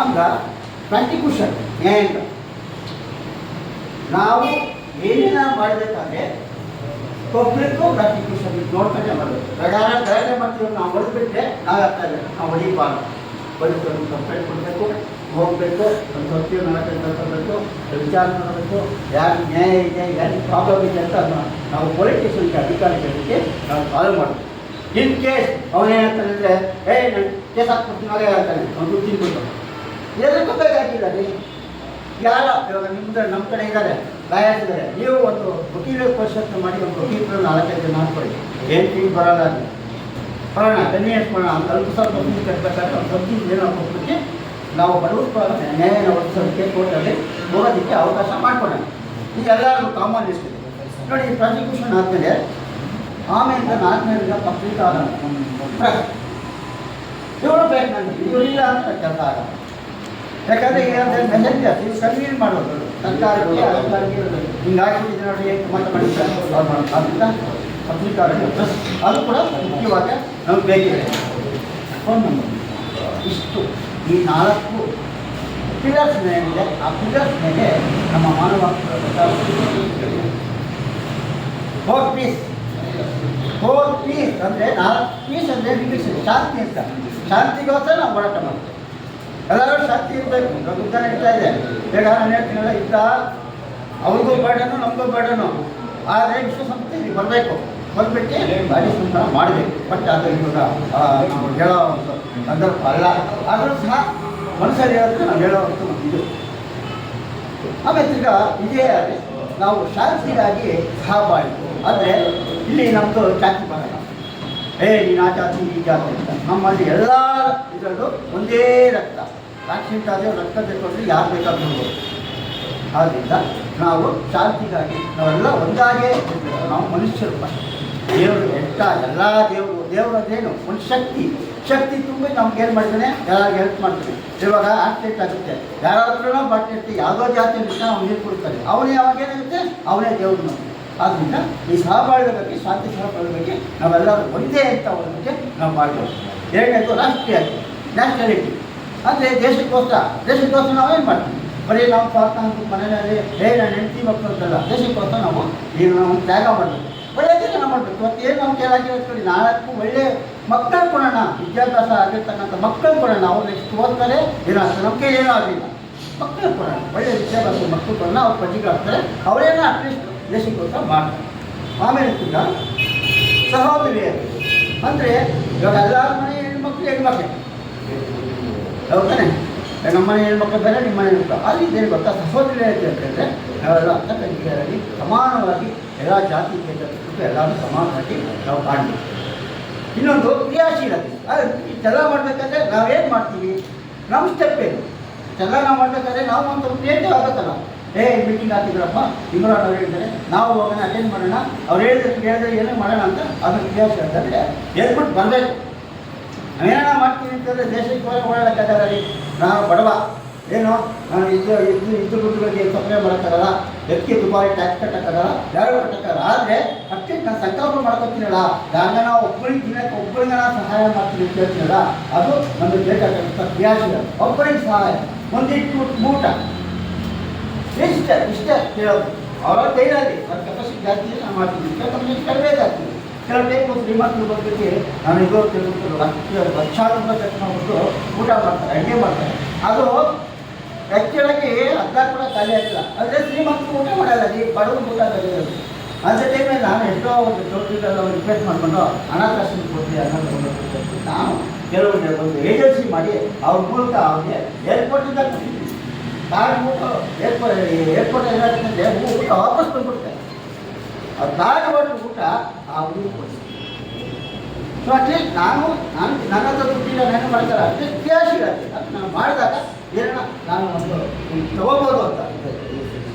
ಅಂದ ಪ್ರಾಸಿಕ್ಯೂಷನ್ ನ್ಯಾಯಾಂಗ. ನಾವು ಏನೇನ ಮಾಡಬೇಕಾದ್ರೆ ಪಬ್ಲಿಕ್ಕು ಪ್ರಾಸಿಕ್ಯೂಷನ್ ನೋಡ್ಕೊಂಡೆ ಮಾಡಬೇಕು. ಗಲಾಟೆ ಮಾಡ್ತೀವಿ ನಾವು ಹೊಡೆದ್ಬಿಟ್ರೆ ನಾವು ಆಗ್ತಾ ಇಲ್ಲ, ನಾವು ಹೊಡಿಬಾರ್ದು. ಹೊಡೆದು ಕಂಪ್ಲೇಂಟ್ ಕೊಡಬೇಕು, ಹೋಗಬೇಕು, ಒಂದು ಸತ್ಯ ನೋಡಬೇಕು, ವಿಚಾರ ಮಾಡಬೇಕು, ಯಾರು ನ್ಯಾಯ ಇದೆ, ಯಾರಿಗೆ ಪ್ರಾಬ್ಲಮ್ ಇದೆ ಅಂತ ನಾವು ಪೊಲಿಟಿಷನ್ಗೆ ಅಧಿಕಾರಿಗಳಿಗೆ ನಾವು ಫಾಲೋ ಮಾಡಬೇಕು. ಇನ್ ಕೇಸ್ ಅವನೇನಂತಾನೆ ಅಂದರೆ ನಾನು ಕೇಸ್ ಹಾಕ್ಬಿಡ್ತೀನಿ ಹಾಗೆ ಹೇಳ್ತಾನೆ, ಅವ್ನು ದುಡ್ಡು ತಿನ್ಬಿಟ್ಟು ಎದಕ್ಕೂ ಬೇಕಾಗಿಲ್ಲ ರೀ. ಯಾರ ಇವಾಗ ನಿಮ್ದು ನಮ್ಮ ಕಡೆ ಇದ್ದಾರೆ, ಲಾಯರ್ಸ್ ಇದ್ದಾರೆ, ನೀವು ಒಂದು ವಕೀಲ ಪರಿಷತ್ತು ಮಾಡಿ ಒಂದು ವಕೀಲರು 4-5 ಜನ ಹಾಕ್ಕೊಳ್ಳಿ, ಏನು ಫೀಸ್ ಬರೋಲ್ಲ ಅಲ್ಲಿ ಬರೋಣ, ಕನ್ವೀನಿಯನ್ಸ್ ಮಾಡೋಣ. ಅಂತ ಅಲ್ಪ ಸ್ವಲ್ಪ ಫೀಸ್ ಕಟ್ಟಬೇಕಾದ್ರೆ ಒಂದು ಸಬ್ಸಿಡಿ ಏನೋ ಕೊಟ್ಟಕ್ಕೆ ನಾವು ಬಡವರು ನ್ಯಾಯನ ಒದಗಿಸೋದಕ್ಕೆ ಕೋರ್ಟಲ್ಲಿ ಹೋಗೋದಕ್ಕೆ ಅವಕಾಶ ಮಾಡಿಕೊಡೋಣ. ಇದೆಲ್ಲರಿಗೂ ಕಾಮನ್ ಇಷ್ಟ ನೋಡಿ. ಪ್ರಾಸಿಕ್ಯೂಷನ್ ಆದಮೇಲೆ ಆಮೇಲೆ 4ನೇದಿಂದ ಕಂಪ್ಲೀಟ್ ಆಗೋಣ. ಇವರು ಬೇಕು ನನಗೆ, ಇವರಿಲ್ಲ ಅಂತ ಕೆಲಸ ಆಗಲ್ಲ. ಯಾಕಂದರೆ ಈಗ ಮೆಸೇಜ್ ಇದು ಕನ್ವೀನ್ ಮಾಡೋದು ಸರ್ಕಾರಕ್ಕೆ ಅಧಿಕಾರಿಗೆ ಹಿಂಗೆ ಹಾಕಿಬಿಟ್ಟಿದೆ ನೋಡಿ ಮತ್ತೆ ಮಾಡಿದ್ದಾರೆ ಅದರಿಂದ ಕಂಪ್ಲೀಟ್ ಆಗುತ್ತೆ. ಅದು ಕೂಡ ಮುಖ್ಯವಾಗಿ ನಮಗೆ ಬೇಕಿದೆ. ಫೋನ್ ನಂಬರ್ ಇಷ್ಟು ಈ 4 ಪಿಲ್ಲರ್ಸ್ ಏನಿದೆ ಆ ಪಿಲ್ಲರ್ಸ್ ಮೇಲೆ ನಮ್ಮ ಮಾನವ ಹಕ್ಕು. ಫೋರ್ ಪೀಸ್ ಅಂದರೆ 4 ಪೀಸ್ ಅಂದರೆ ಇಂಗ್ಲೀಷ್ ಶಾಂತಿ ಅಂತ. ಶಾಂತಿಗೋಸ್ಕರ ನಾವು ಹೋರಾಟ ಮಾಡ್ತೇವೆ. ಎಲ್ಲರೂ ಶಾಂತಿ ಇರಬೇಕು. ಯುದ್ಧ ನಡೀತಾ ಇದೆ, ಈಗ ನಾನು ಹೇಳ್ತೀನಲ್ಲ, ಯುದ್ಧ ಅವ್ರಿಗೂ ಬೇಡನು ನಮಗೂ ಬೇಡನು. ಆದರೆ ವಿಶ್ವಸಂಸ್ಥೆ ಇಲ್ಲಿ ಬರಬೇಕು, ಬಂದ್ಬಿಟ್ಟು ಭಾರಿ ಸಂತಾನ ಮಾಡಬೇಕು. ಬಟ್ ಅದು ಇವಾಗ ನಾವು ಹೇಳೋ ಒಂದು ಸಂದರ್ಭ ಅಲ್ಲ. ಆದರೂ ಸಹ ಮನಸ್ಸಲ್ಲಿ ಹೇಳಿದ್ರೆ ನಾವು ಹೇಳೋ ಒಂದು ಇದು. ಆಮೇಲೆ ಈಗ ಇದೇ ನಾವು ಶಾಂತಿಗಾಗಿ ಸಹಬಾಳ್ವೆ ಅಂದರೆ ಇಲ್ಲಿ ನಮ್ಮದು ಜಾತಿ ಬರಲ್ಲ. ನೀನು ಆ ಜಾತಿ ಈ ಜಾತಿ ಅಂತ. ನಮ್ಮಲ್ಲಿ ಎಲ್ಲ ಇದರಲ್ಲೂ ಒಂದೇ ರಕ್ತ. ಆಕ್ಸಿಡೆಂಟ್ ಆದರೆ ರಕ್ತ ಬೇಕಂದ್ರೆ ಯಾರು ಬೇಕಾದ್ರೂ ನೋಡ್ಬೋದು. ಆದ್ದರಿಂದ ನಾವು ಶಾಂತಿಗಾಗಿ ನಾವೆಲ್ಲ ಒಂದಾಗೇ ಇರಬೇಕು. ನಾವು ಮನುಷ್ಯರು ದೇವರು ಎಲ್ಲ ದೇವರು ಅದೇನು ಒಂದು ಶಕ್ತಿ ತುಂಬಿ ನಮ್ಗೆ ಏನು ಮಾಡ್ತಾನೆ, ಯಾರಿಗೆ ಹೆಲ್ಪ್ ಮಾಡ್ತಾನೆ. ಇವಾಗ ಆಕ್ಸಿಡೆಂಟ್ ಆಗುತ್ತೆ, ಯಾರಾದ್ರೂ ಬರ್ತಿರ್ತೀವಿ, ಯಾವುದೋ ಜಾತಿ ನಾವು ನೀರು ಕೊಡ್ತಾರೆ, ಅವನೇ ಅವಾಗ ಏನಾಗುತ್ತೆ, ಅವನೇ ದೇವ್ರು ನಮಗೆ. ಆದ್ದರಿಂದ ಈ ಸಹಬಾಳ್ವೆ ಬಗ್ಗೆ, ಶಾಂತಿ ಸಹಬಾಳ್ವೆ ಬಗ್ಗೆ ನಾವೆಲ್ಲರೂ ಒಂದೇ ಅಂತ ಬಗ್ಗೆ ನಾವು ಮಾಡ್ಬೋದು. ಎರಡನೇದು ನ್ಯಾಷನಾಲಿಟಿ ಅಂದರೆ ದೇಶಕ್ಕೋಸ್ಕರ ನಾವೇನು ಮಾಡ್ತೀವಿ. ಬರೀ ನಾವು ಸ್ವಾರ್ಥ ಅಂತ ಮನೆಯಲ್ಲಿ ನಾನು ಹೆಂಡತಿ ಮಕ್ಕಳು ಅಂತಲ್ಲ, ದೇಶಕ್ಕೋಸ್ಕರ ನಾವು ಈಗ ನಾವು ತ್ಯಾಗ ಮಾಡಬೇಕು, ಒಳ್ಳೆಯ ಜನ ಮಾಡಬೇಕು. ಇವತ್ತು ಏನು ನಾವು ಕೇಳಾಕಿರೋದು 4 ಒಳ್ಳೆ ಮಕ್ಕಳು ಕೊಡೋಣ, ವಿದ್ಯಾಭ್ಯಾಸ ಆಗಿರ್ತಕ್ಕಂಥ ಮಕ್ಕಳು ಕೊಡೋಣ. ಅವ್ರು ನೆಕ್ಸ್ಟ್ ಓದ್ತಾರೆ, ಏನಾಗ್ತದೆ ನಮಗೆ ಏನೂ ಆಗಲಿಲ್ಲ, ಮಕ್ಕಳು ಕೊಡೋಣ, ಒಳ್ಳೆಯ ವಿದ್ಯಾಭ್ಯಾಸ ಮಕ್ಕಳು ಕೊಡೋಣ. ಅವ್ರು ಪಜಿಗಾಗ್ತಾರೆ, ಅವರೇನೋ ಅಟ್ಲೀಸ್ಟ್ ದೇಶಕ್ಕೋಸ್ಕರ ಮಾಡ್ತಾರೆ. ಆಮೇಲೆ ಕೂಡ ಸಹೋದರಿಯರು ಅಂದರೆ ಇವಾಗ ಎಲ್ಲರ ಮನೆ ಹೆಣ್ಮಕ್ಳು ಹೌದಾನೆ. ನಮ್ಮನೆ ಹೆಣ್ಮಕ್ಳು ಬೇರೆ, ನಿಮ್ಮ ಮನೆ ಹೆಣ್ಮಕ್ಳು ಅಲ್ಲಿ ಏನು ಗೊತ್ತಾ, ಸಹೋದರಿ ಅಂತ ಹೇಳಿದ್ರೆ ನಾವೆಲ್ಲ ಅಕ್ಕ ತಂಗಿಯರಾಗಿ ಸಮಾನವಾಗಿ ಎಲ್ಲ ಜಾತಿ ಭೇದಕ್ಕೂ ಎಲ್ಲರೂ ಸಮಾನವಾಗಿ ನಾವು ಕಾಣಬೇಕು. ಇನ್ನೊಂದು ಕ್ರಿಯಾಶೀಲತೆ. ಇದೆಲ್ಲ ಮಾಡಬೇಕಾದ್ರೆ ನಾವೇನು ಮಾಡ್ತೀವಿ, ನಮ್ಮ ಸ್ಟೆಪ್ ಏನು ಇದೆಲ್ಲ ನಾವು ಮಾಡಬೇಕಾದ್ರೆ ನಾವು ಒಂದು ಕ್ರಿಯೇಟಿವ್ ಆಗುತ್ತಲ್ಲ. ಮೀಟಿಂಗ್ ಹಾಕಿದ್ರಪ್ಪ ಇಮ್ರಾನ್ ಅವ್ರು ಹೇಳಿದ್ದಾರೆ, ನಾವು ಹೋಗೋಣ ಅಟೆಂಡ್ ಮಾಡೋಣ, ಅವ್ರು ಹೇಳಿದ್ರೆ ಏನೋ ಮಾಡೋಣ ಅಂತ ಅದನ್ನು ಕ್ರಿಯಾಶೀಲತೆ ಅಂದರೆ ಹೇಳ್ಬಿಟ್ಟು ಬರಬೇಕು. ನಾವೇನ ಮಾಡ್ತೀವಿ ಅಂತಂದರೆ ದೇಶಕ್ಕೆ ಓಡಾಡೋಕ್ಕಾಗಲ್ಲ ರೀ. ನಾನು ಬಡವ, ಏನು ನಾನು ಇದ್ದು ದುಡ್ಡುಗಳಿಗೆ ಸಪ್ಲೈ ಮಾಡೋಕ್ಕಾಗಲ್ಲ, ಎದಕ್ಕೆ ದುಬಾರಿ ಟ್ಯಾಕ್ಸ್ ಕಟ್ಟೋಕ್ಕಾಗಲ್ಲ, ಯಾರು ಕಟ್ಟೋಕ್ಕಾಗಲ್ಲ. ಆದರೆ ಅಷ್ಟೇ ನಾನು ಸಂಕಲ್ಪ ಮಾಡ್ಕೊತೀನಲ್ಲ, ಯಾರನ್ನ ನಾವು ಒಬ್ಬರಿಗೆ ನಾನು ಸಹಾಯ ಮಾಡ್ತೀನಿ ಅಂತ ಹೇಳ್ತೀನಲ್ಲ, ಅದು ನಮಗೆ ಬೇಕಾದಂಥ ಕ್ರಿಯಾಶೀಲ. ಒಬ್ಬರಿಗೆ ಸಹಾಯ, ಒಂದಿಟ್ಟು ಊಟ, ಇಷ್ಟೇ ಕೇಳೋದು. ಅವರ ಕೈಯಲ್ಲಿ ಅವ್ರ ಕೆಪಾಸಿಟಿ ಜಾಸ್ತಿ ಇದೆ, ನಾನು ಮಾಡ್ತೀನಿ, ಕೆಪಾಸಿಟಿ ಕಡಿಮೆ ಜಾಸ್ತಿ. ಕೆಲವು ಶ್ರೀಮಂತರ ಬಗ್ಗೆ ನಾನು ಇದು ತಿಳ್ಕೊಂಡು ಲಕ್ಷಾರು ರೂಪಾಯಿ ಖರ್ಚು ಮಾಡಿಬಿಟ್ಟು ಊಟ ಮಾಡ್ತಾರೆ, ಅಡುಗೆ ಮಾಡ್ತಾರೆ. ಅದು ಆ್ಯಕ್ಚುಲಾಗಿ ಅರ್ಧ ಕೂಡ ಖಾಲಿ ಆಗಿಲ್ಲ. ಆದರೆ ಶ್ರೀಮಂತರು ಊಟ ಮಾಡಲ್ಲ, ಬಡವರು ಊಟ ಆಗಿರೋದು. ಅಂಥ ಟೈಮಲ್ಲಿ ನಾನು ಎಷ್ಟೋ ಒಂದು ಚೌಟ್ರಿಗೆಲ್ಲ ರಿಕ್ವೆಸ್ಟ್ ಮಾಡಿಕೊಂಡು ಅನಾಥಾಶ್ರಮ ಕೊಡ್ತೀವಿ, ನಾನು ಕೆಲವೊಂದು ಒಂದು ಏಜೆನ್ಸಿ ಮಾಡಿ ಅವ್ರ ಮೂಲಕ ಅವ್ರಿಗೆ ಏರ್ಪೋರ್ಟಿಂದ ಕಾರ್ಡ್ ಊಟ ಏರ್ಪೋರ್ಟ್ ಏನಾಗುತ್ತೆ ಊಟ ವಾಪಸ್ ಬಂದ್ಬಿಡ್ತಾರೆ. ಅದು ದಾಟುವಷ್ಟು ಊಟ ಆ ಹುಡುಗ ಕೊಡ್ತೀನಿ. ಸೊ ಅಟ್ಲೀಸ್ಟ್ ನಾನು ನನ್ನ ಹತ್ರ ದುಡ್ಡಿಲ್ಲ ನೆನೆ ಮಾಡ್ತಾರೆ ಅಟ್ಲೀಸ್ಟ್ ಕ್ಯಾಶ್ ಇರತ್ತೆ. ಅದು ನಾನು ಮಾಡಿದಾಗ ಏನೋ ನಾನು ಒಂದು ತಗೋಬೋದು ಅಂತ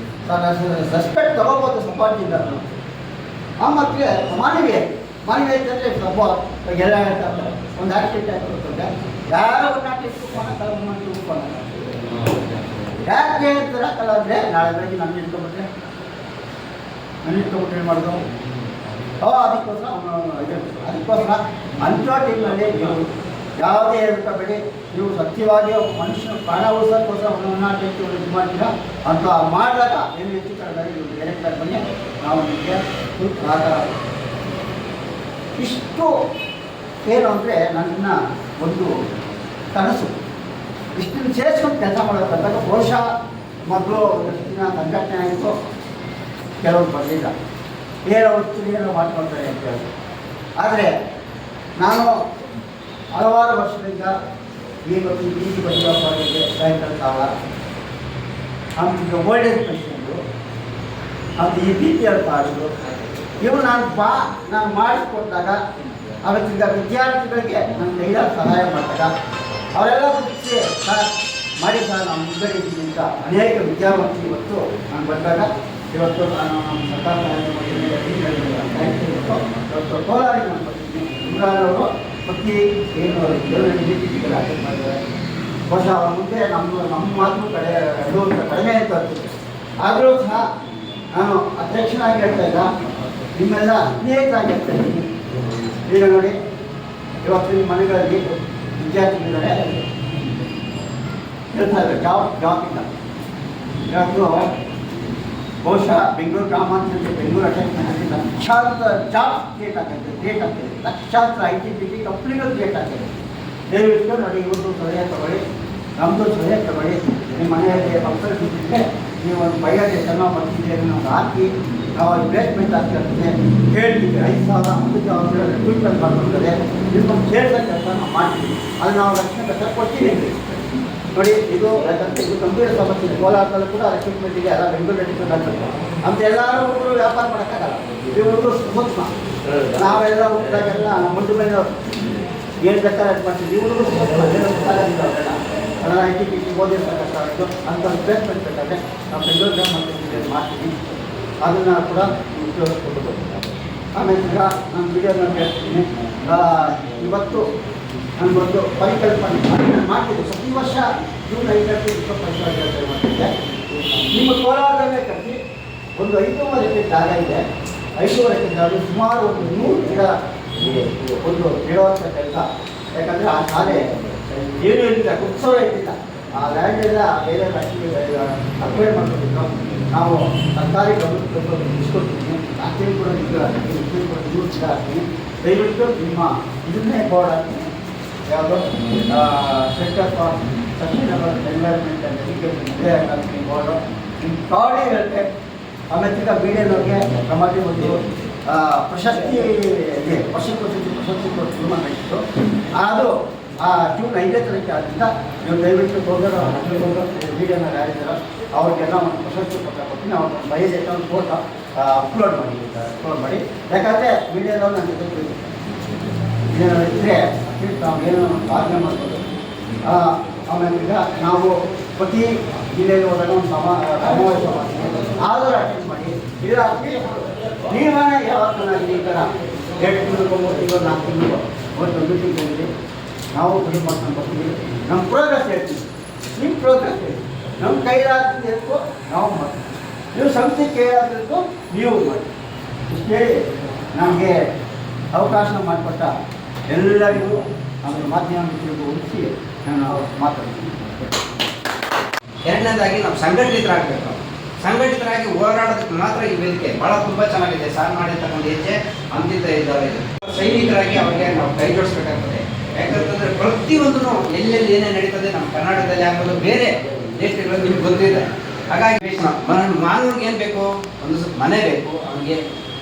ರೆಸ್ಪೆಕ್ಟ್ ತಗೋಬೋದು ಸಪಾಟಿಯಿಂದ. ಮತ್ತೆ ಮಾನವೀಯ ಅಂತಂದರೆ ಎಲ್ಲ ಹೇಳ್ತಾರೆ ಒಂದು ಆಕ್ಸಿಡೆಂಟ್ ಆಗಿರ್ತದೆ ಯಾರೋ ಒಂದು ತಿಳ್ಕೊಳ ಯಾಕೆ ಹೇಳ್ತಾರೆ ಅಂದರೆ ನಾಳೆ ಬೆಳಗ್ಗೆ ನನ್ನ ಇಟ್ಕೊಂಡ್ಬಿಟ್ರೆ ಏನು ಮಾಡೋದು ಅದಕ್ಕೋಸ್ಕರ ಅದಕ್ಕೋಸ್ಕರ ಅಂಥ ಟೈಮ್ನಲ್ಲಿ ನೀವು ಯಾವುದೇ ಹೇಳ್ಬೇಡಿ. ನೀವು ಸತ್ಯವಾಗಿ ಮನುಷ್ಯನ ಪ್ರಾಣ ಉಳಿಸೋಕ್ಕೋಸ್ಕರ ಒಂದೊಂದು ಇದು ಮಾಡ್ತೀರಾ ಅಂತ ಮಾಡಿದಾಗ ಏನು ಹೆಚ್ಚು ಕಡೆ ನೀವು ಡೈರೆಕ್ಟಾಗಿ ಬನ್ನಿ, ನಾವು ನಿಮಗೆ ಆಧಾರ. ಇಷ್ಟು ಏನು ಅಂದರೆ ನನ್ನ ಒಂದು ಕನಸು ಇಷ್ಟನ್ನು ಸೇರಿಸ್ಕೊಂಡು ಕೆಲಸ ಮಾಡಬೇಕಂದಾಗ ಬಹುಶಃ ಮೊದಲು ಒಂದಷ್ಟು ದಿನ ಸಂಘಟನೆ ಆಯಿತು, ಕೆಲವರು ಬರಲಿಲ್ಲ, ಏನೋ ಏನೋ ಮಾಡ್ಕೊಳ್ತಾರೆ ಅಂತ ಹೇಳಿ. ಆದರೆ ನಾನು ಹಲವಾರು ವರ್ಷದಿಂದ ಇವತ್ತು ಬೀದಿ ಬದಿಗೆ ಸಾಯಂಕಾಲ ಕಾಲ ನಮಗೆ ಓಲ್ಡ್ ಏಜ್ ಪೆನ್ಷನ್ಗಳು ಅದು ಈ BPL ಕಾರ್ಡ್ಗಳು ಇವು ನಾನು ಮಾಡಿಸ್ಕೊಟ್ಟಾಗ ಅವತ್ತಿಂದ ವಿದ್ಯಾರ್ಥಿಗಳಿಗೆ ನನ್ನ ಕೈಯ ಸಹಾಯ ಮಾಡಿದಾಗ ಅವರೆಲ್ಲ ಗುರುತಿಸಿ ಸರ್ ಮಾಡಿ ಸರ್ ನಾವು ಮುಂದುವರಿದ್ದೀವಿ ಅಂತ ಅನೇಕ ವಿದ್ಯಾವಂತರು ಇವತ್ತು ನಾನು ಬಂದಾಗ ಇವತ್ತು ನಾನು ನಮ್ಮ ಸರ್ಕಾರ ಇವತ್ತು ಕೋಲಾರಿಗೆ ನಾನು ಬರ್ತಿದ್ದೀನಿ. ಇಮ್ರಾನವರು ಪ್ರತಿ ಏನು ಅಟೆಂಡ್ ಮಾಡಿದ್ದಾರೆ. ಬಹುಶಃ ಅವ್ರ ಮುಂದೆ ನಮ್ಮ ಮಾತು ಕಡಿಮೆ ಅಂತ ಆಗ್ತದೆ. ಆದರೂ ಸಹ ನಾನು ಅಧ್ಯಕ್ಷನಾಗಿ ಹೇಳ್ತಾ ಇಲ್ಲ, ನಿಮ್ಮೆಲ್ಲ ಸ್ನೇಹಿತರಾಗಿ ಹೇಳ್ತಾ ಇದ್ದೀನಿ. ಈಗ ನೋಡಿ ಇವತ್ತು ನಿಮ್ಮ ಮನೆಗಳಲ್ಲಿ ವಿದ್ಯಾರ್ಥಿಗಳಿದ್ದಾರೆ ಹೇಳ್ತಾ ಇದ್ದಾರೆ ಜಾಬ್ ಇಲ್ಲ. ಇವತ್ತು ಬಹುಶಃ ಬೆಂಗಳೂರು ಗ್ರಾಮಾಂತರ ಬೆಂಗಳೂರು ಅಟ್ಯಾಚ್ಮೆಂಟಲ್ಲಿ ಲಕ್ಷಾಂತರ ಜಾಬ್ ಕ್ರಿಯೇಟ್ ಆಗ್ತಿದೆ. ಲಕ್ಷಾಂತರ ITBT ಕಂಪ್ನಿಗಳು ಕ್ರಿಯೇಟ್ ಆಗ್ತಿದೆ. ದಯವಿಟ್ಟು ನೋಡಿ ಇವ್ರದ್ದು ಸಲಹೆ ತಗೊಳ್ಳಿ, ನಮ್ಮದು ಸಲಹೆ ತಗೊಳ್ಳಿ. ನಿಮ್ಮ ಮನೆಯಲ್ಲಿ ಮಕ್ಕಳು ಬಿಟ್ಟಿದ್ರೆ ನೀವು ಒಂದು ಬೈಯಲ್ಲಿ ಚೆನ್ನಾಗಿ ಬರ್ತಿದ್ದೀರಿ ನಮ್ಗೆ ಹಾಕಿ ನಾವು ಪ್ಲೇಸ್ಮೆಂಟ್ ಆಗ್ತಿರ್ತದೆ ಹೇಳ್ತೀವಿ. 5,000 10,000 ರಿಕ್ರೂಟ್ಮೆಂಟ್ ಮಾಡ್ಕೊಳ್ತಾರೆ. ನಿಮ್ಮನ್ನು ಸೇರಿದ ಕೆಲಸ ನಾವು ಮಾಡ್ತೀವಿ. ಅದು ನಾವು ಲಕ್ಷ ಕೊಡ್ತೀವಿ ನೋಡಿ. ಇದು ಯಾಕಂದರೆ ಇದು ಗಂಭೀರ ಸಮಸ್ಯೆ. ಕೋಲಾರದಲ್ಲೂ ಕೂಡ ರಿಕ್ರೂಟ್ಮೆಂಟಿಗೆ ಎಲ್ಲ ಬೆಂಗಳೂರು ರಿಕ್ರೂಟ್ಮೆಂಟ್ ಆಗ್ತದೆ ಅಂತ ಎಲ್ಲರೂ ಹುಡುಗರು ವ್ಯಾಪಾರ ಮಾಡೋಕ್ಕಾಗಲ್ಲ. ಈ ಹುಡುಗರು ಸೂಕ್ಷ್ಮ. ನಾವೆಲ್ಲ ಹುಟ್ಟಿದಾಗೆಲ್ಲ ಮುಂದೆ ಮೇಲೆ ಏನು ಬೇಕಾದ್ರೆ ಅದು ಮಾಡ್ತೀವಿ. ಈ ಹುಡುಗರು ಸೂಕ್ಷ್ಮ ಅದನ್ನು ITBT ಓದಿರ್ತಕ್ಕಂಥದ್ದು ಅಂತ ಪ್ಲೇಸ್ಮೆಂಟ್ ಬೇಕಾದರೆ ನಾವು ಬೆಂಗಳೂರಿಗೆ ಮಾಡ್ತೀವಿ. ಅದನ್ನು ಕೂಡ ಉಪಯೋಗಿಸ್ಕೊಳ್ಬೋದು. ಆಮೇಲೆ ಈಗ ನಾನು ವಿಡಿಯೋನಲ್ಲಿ ಹೇಳ್ತೀನಿ, ಇವತ್ತು ನನಗೊಂದು ಪರಿಕಲ್ಪನೆ ನಾನು ಮಾಡ್ತಿದ್ದೆ. ಪ್ರತಿ ವರ್ಷ ಜೂನ್ 5ರಂದು ವಿಶ್ವ ಮಾಡ್ತಿದ್ದೆ. ನಿಮ್ಮ ಕೋಲಾರದಲ್ಲೇ ಕಟ್ಟಿ ಒಂದು 5 ಎಕರೆ ಜಾಗ ಇದೆ. 5 ಎಕರೆ ಜಾಗ ಸುಮಾರು ಒಂದು 100 ಗಿಡ ಒಂದು ನೆಡುವಂಥ ಕೆಲಸ. ಯಾಕಂದರೆ ಆ ಶಾಲೆ ಏನೂ ಇರಲಿಲ್ಲ, ಉತ್ಸವ ಇರಲಿಲ್ಲ. ಆ ಲ್ಯಾಂಡ್ ಎಲ್ಲ ಬೇರೆ ಅಕ್ವೈರ್ ಮಾಡ್ಕೊಂಡಿದ್ರು. ನಾವು ಸರ್ಕಾರಿ ಗಮನಕ್ಕೆ ಇಸ್ಕೊಡ್ತೀನಿ. ರಾತ್ರಿ ಕೂಡ ನಿಮಗೆ ಕೂಡ ನ್ಯೂಸ್ ಹಾಕ್ತೀನಿ. ದಯವಿಟ್ಟು ನಿಮ್ಮ ಇದನ್ನೇ ಬೋರ್ಡ್ ಹಾಕ್ತೀನಿ. ಯಾವುದೋ centre for sustainable environment and education ಇದೇ ಹಾಕ್ತೀನಿ ಬೋರ್ಡು. ನಿಮ್ಮ ಕಾಡಿ ಇರುತ್ತೆ. ಆಮೇಲೆ ಈಗ BDLಗೆ ಸಮಾಜ ಒಂದು ಪ್ರಶಸ್ತಿ ಇದೆ, ಪ್ರಶಸ್ತಿ ಕೊಟ್ಟು ನಡೀತು. ಅದು ಜೂನ್ 5ನೇ ತಾರೀಕು ಆದ್ದರಿಂದ ನೀವು ದಯವಿಟ್ಟು ಹೋಗೋರು BDLನ ಯಾರಿದ್ದಾರೋ ಅವ್ರಿಗೆಲ್ಲ ಒಂದು ಪ್ರಶಸ್ತಿ ಪತ್ರ ಕೊಟ್ಟು ನಾವು ಒಂದು ಬಯೋಡೇಟಾ ಒಂದು ಫೋಟೋ ಅಪ್ಲೋಡ್ ಮಾಡಿ. ಯಾಕಂದರೆ BDL ನನ್ನ ಜೊತೆ ಇದ್ದರೆ ಅಟ್ಲೀಸ್ಟ್ ನಾವು ಏನೋ ಸಾಧನೆ ಮಾಡ್ಬೋದು. ಆಮೇಲೆ ಈಗ ನಾವು ಪ್ರತಿ ಜಿಲ್ಲೆಯಲ್ಲಿ ಹೋದಾಗ ಒಂದು ಸಮಾವೇಶ ಮಾಡ್ತೀವಿ. ಆದರೂ ಅಟೆಂಡ್ ಮಾಡಿ. ಇಲ್ಲ ನೀವೇ ಯಾವತ್ತು ನಾನು ಈ ಥರ 2 ತಿಂಗಳು 3 ತಿಂಗಳು 4 ತಿಂಗಳು ಒಂದು ಮೀಟಿಂಗ್ ಹೋಗಿದ್ವಿ. ನಾವು ಬಿಡು ಮಾಡ್ಕೊಂಡು ಬರ್ತೀವಿ. ನಮ್ಮ ಪ್ರೋಗ್ರೆಸ್ ಹೇಳ್ತೀವಿ, ನಿಮ್ಮ ಪ್ರೋಗ್ರೆಸ್ ಹೇಳ್ತೀವಿ. ನಮ್ಮ ಕೈಲಾಗಬೇಕು ನಾವು ಮಾಡ್ತೀವಿ. ನೀವು ಸಂಸ್ಥೆ ಕೈಲಾಗಬೇಕು ನೀವು ಮಾಡಿ. ಇಷ್ಟು ಹೇಳಿ ನಮಗೆ ಅವಕಾಶ ಮಾಡಿಕೊಟ್ಟ ಎಲ್ಲರಿಗೂ ನಮ್ಮ ಮಾಧ್ಯಮ ಮಿತ್ರರಿಗೂ ಉಳಿಸಿ ನಾನು ಮಾತಾಡ್ತೀನಿ. ಎರಡನೇದಾಗಿ ನಾವು ಸಂಘಟಿತರಾಗಬೇಕು. ಸಂಘಟಿತರಾಗಿ ಹೋರಾಡೋದಕ್ಕೆ ಮಾತ್ರ ಈ ವೇದಿಕೆ ಭಾಳ ತುಂಬ ಚೆನ್ನಾಗಿದೆ. ಸಾರ್ ಮಾಡಿರ್ತಕ್ಕಂಥ ಹೆಜ್ಜೆ ಅಂತಿದ್ದ ಇದ್ದಾವೆ. ಸೈನಿಕರಾಗಿ ಅವರಿಗೆ ನಾವು ಕೈ ಜೋಡಿಸ್ಬೇಕಾಗ್ತದೆ. ಯಾಕಂತಂದರೆ ಪ್ರತಿಯೊಂದೂ ಎಲ್ಲೆಲ್ಲಿ ಏನೇನು ನಡೀತದೆ ನಮ್ಮ ಕರ್ನಾಟಕದಲ್ಲಿ ಆಗೋದು ಬೇರೆ ದೇಶಗಳಲ್ಲಿ ನಿಮ್ಗೆ ಗೊತ್ತಿದೆ. ಹಾಗಾಗಿ ಮಾನವನಿಗೆ ಏನು ಬೇಕು, ಒಂದು ಮನೆ ಬೇಕು ಅವನಿಗೆ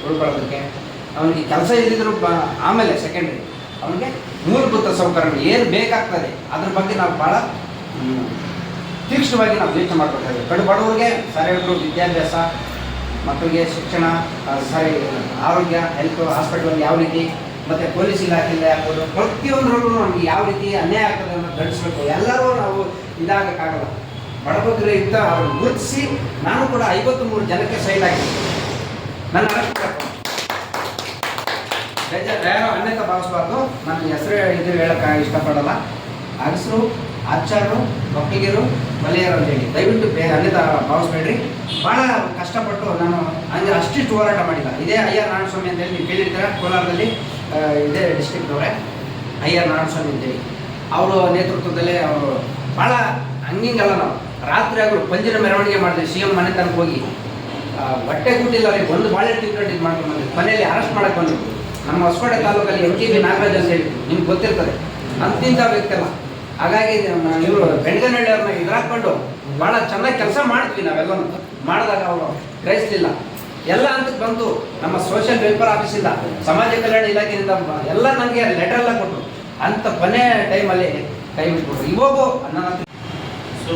ಉಳ್ಕೊಳ್ಳೋದಕ್ಕೆ. ಅವನಿಗೆ ಕೆಲಸ ಇದ್ದಿದ್ರು ಆಮೇಲೆ ಸೆಕೆಂಡ್ರಿ ಅವನಿಗೆ ಮೂಲಭೂತ ಸೌಕರ್ಯಗಳು ಏನು ಬೇಕಾಗ್ತದೆ ಅದ್ರ ಬಗ್ಗೆ ನಾವು ಭಾಳ ತೀಕ್ಷ್ಣವಾಗಿ ನಾವು ಯೋಚನೆ ಮಾಡಬೇಕಾಗಿದೆ. ಬಡವರಿಗೆ ಸರಿಯಾಗಿ ವಿದ್ಯಾಭ್ಯಾಸ, ಮಕ್ಕಳಿಗೆ ಶಿಕ್ಷಣ ಆರೋಗ್ಯ ಹೆಲ್ತ್ ಹಾಸ್ಪಿಟಲ್ ಯಾವ ರೀತಿ ಮತ್ತು ಪೊಲೀಸ್ ಇಲಾಖೆಯಿಂದ ಆಗ್ಬೋದು ಪ್ರತಿಯೊಂದರಲ್ಲೂ ನಮಗೆ ಯಾವ ರೀತಿ ಅನ್ಯಾಯ ಆಗ್ತದೆ ಅನ್ನೋದು ದಂಡಿಸ್ಬೇಕು. ಎಲ್ಲರೂ ನಾವು ಇದಾಗಕ್ಕಾಗಲ್ಲ. ಬಡಬಗ್ಗರು ಇದ್ದ ಅವ್ರನ್ನ ಗುರುತಿಸಿ ನಾನು ಕೂಡ 53 ಜನಕ್ಕೆ ಸೈಲ್ ಆಗಿದ್ದೀನಿ. ನನ್ನ ಯಾರೋ ಅನ್ಯತಾ ಭಾವಿಸಬಾರ್ದು. ನನ್ನ ಹೆಸರು ಇದು ಹೇಳಕ್ಕೆ ಇಷ್ಟಪಡಲ್ಲ. ಅಗಸರು, ಆಚಾರರು, ಒಕ್ಕಲಿಗರು, ಮಲೆಯರು ಅಂತೇಳಿ ದಯವಿಟ್ಟು ಅನ್ಯತಾ ಭಾವಿಸ್ಬೇಡ್ರಿ. ಭಾಳ ಕಷ್ಟಪಟ್ಟು ನಾನು ಅಂದರೆ ಅಷ್ಟಿಷ್ಟು ಹೋರಾಟ ಮಾಡಿಲ್ಲ. ಇದೇ ಅಯ್ಯರ್ ನಾರಾಯಣಸ್ವಾಮಿ ಅಂತೇಳಿ ನೀವು ಕೇಳಿರ್ತೀರ, ಕೋಲಾರದಲ್ಲಿ ಇದೇ ಡಿಸ್ಟ್ರಿಕ್ಟವರೇ ಅಯ್ಯರ್ ನಾರಾಯಣಸ್ವಾಮಿ ಅಂತೇಳಿ. ಅವರು ನೇತೃತ್ವದಲ್ಲೇ ಅವರು ಭಾಳ ಹಂಗಿಂಗಲ್ಲ, ನಾವು ರಾತ್ರಿ ಆಗಲು ಪಂಜಿನ ಮೆರವಣಿಗೆ ಮಾಡಿದ್ವಿ. ಸಿ ಎಂ ಮನೆ ತನಕ ಹೋಗಿ ಹೊಟ್ಟೆ ಕೂಟಿಲ್ಲ ಅವ್ರಿಗೆ ಒಂದು ಬಾಳೆ ತಿಂಗಳು ಇದು ಮಾಡ್ಕೊಂಡು ಬಂದಿದ್ದು. ಮನೆಯಲ್ಲಿ ಅರೆಸ್ಟ್ ಮಾಡಕ್ಕೆ ಬಂದಿದ್ದು. ನಮ್ಮ ಹೊಸಕೋಟೆ ತಾಲೂಕಲ್ಲಿ MTB ನಾಗರಾಜ್ ಅಂತ ಹೇಳಿ ನಿಮ್ಗೆ ಗೊತ್ತಿರ್ತದೆ, ಅಂತಿಂಥ ವ್ಯಕ್ತಿ ಅಲ್ಲ. ಹಾಗಾಗಿ ಇವರು ಬೆಣಗನಹಳ್ಳಿ ಅವ್ರನ್ನ ಎದುರಾಕೊಂಡು ಭಾಳ ಚೆನ್ನಾಗಿ ಕೆಲಸ ಮಾಡಿದ್ವಿ. ನಾವೆಲ್ಲ ಮಾಡಿದಾಗ ಅವರು ಗ್ರಹಿಸಲಿಲ್ಲ. ಎಲ್ಲ ಹಂತಕ್ಕೆ ಬಂತು. ನಮ್ಮ ಸೋಷಿಯಲ್ ವೆಲ್ಫೇರ್ ಆಫೀಸಿಂದ, ಸಮಾಜ ಕಲ್ಯಾಣ ಇಲಾಖೆಯಿಂದ ಎಲ್ಲ ನನಗೆ ಲೆಟರ್ ಎಲ್ಲ ಕೊಟ್ಟರು. ಅಂಥ ಕೊನೆ ಟೈಮಲ್ಲಿ ಕೈ ಬಿಟ್ಬಿಟ್ರು. ಇವಾಗೂ ನನ್ನ ಸೊ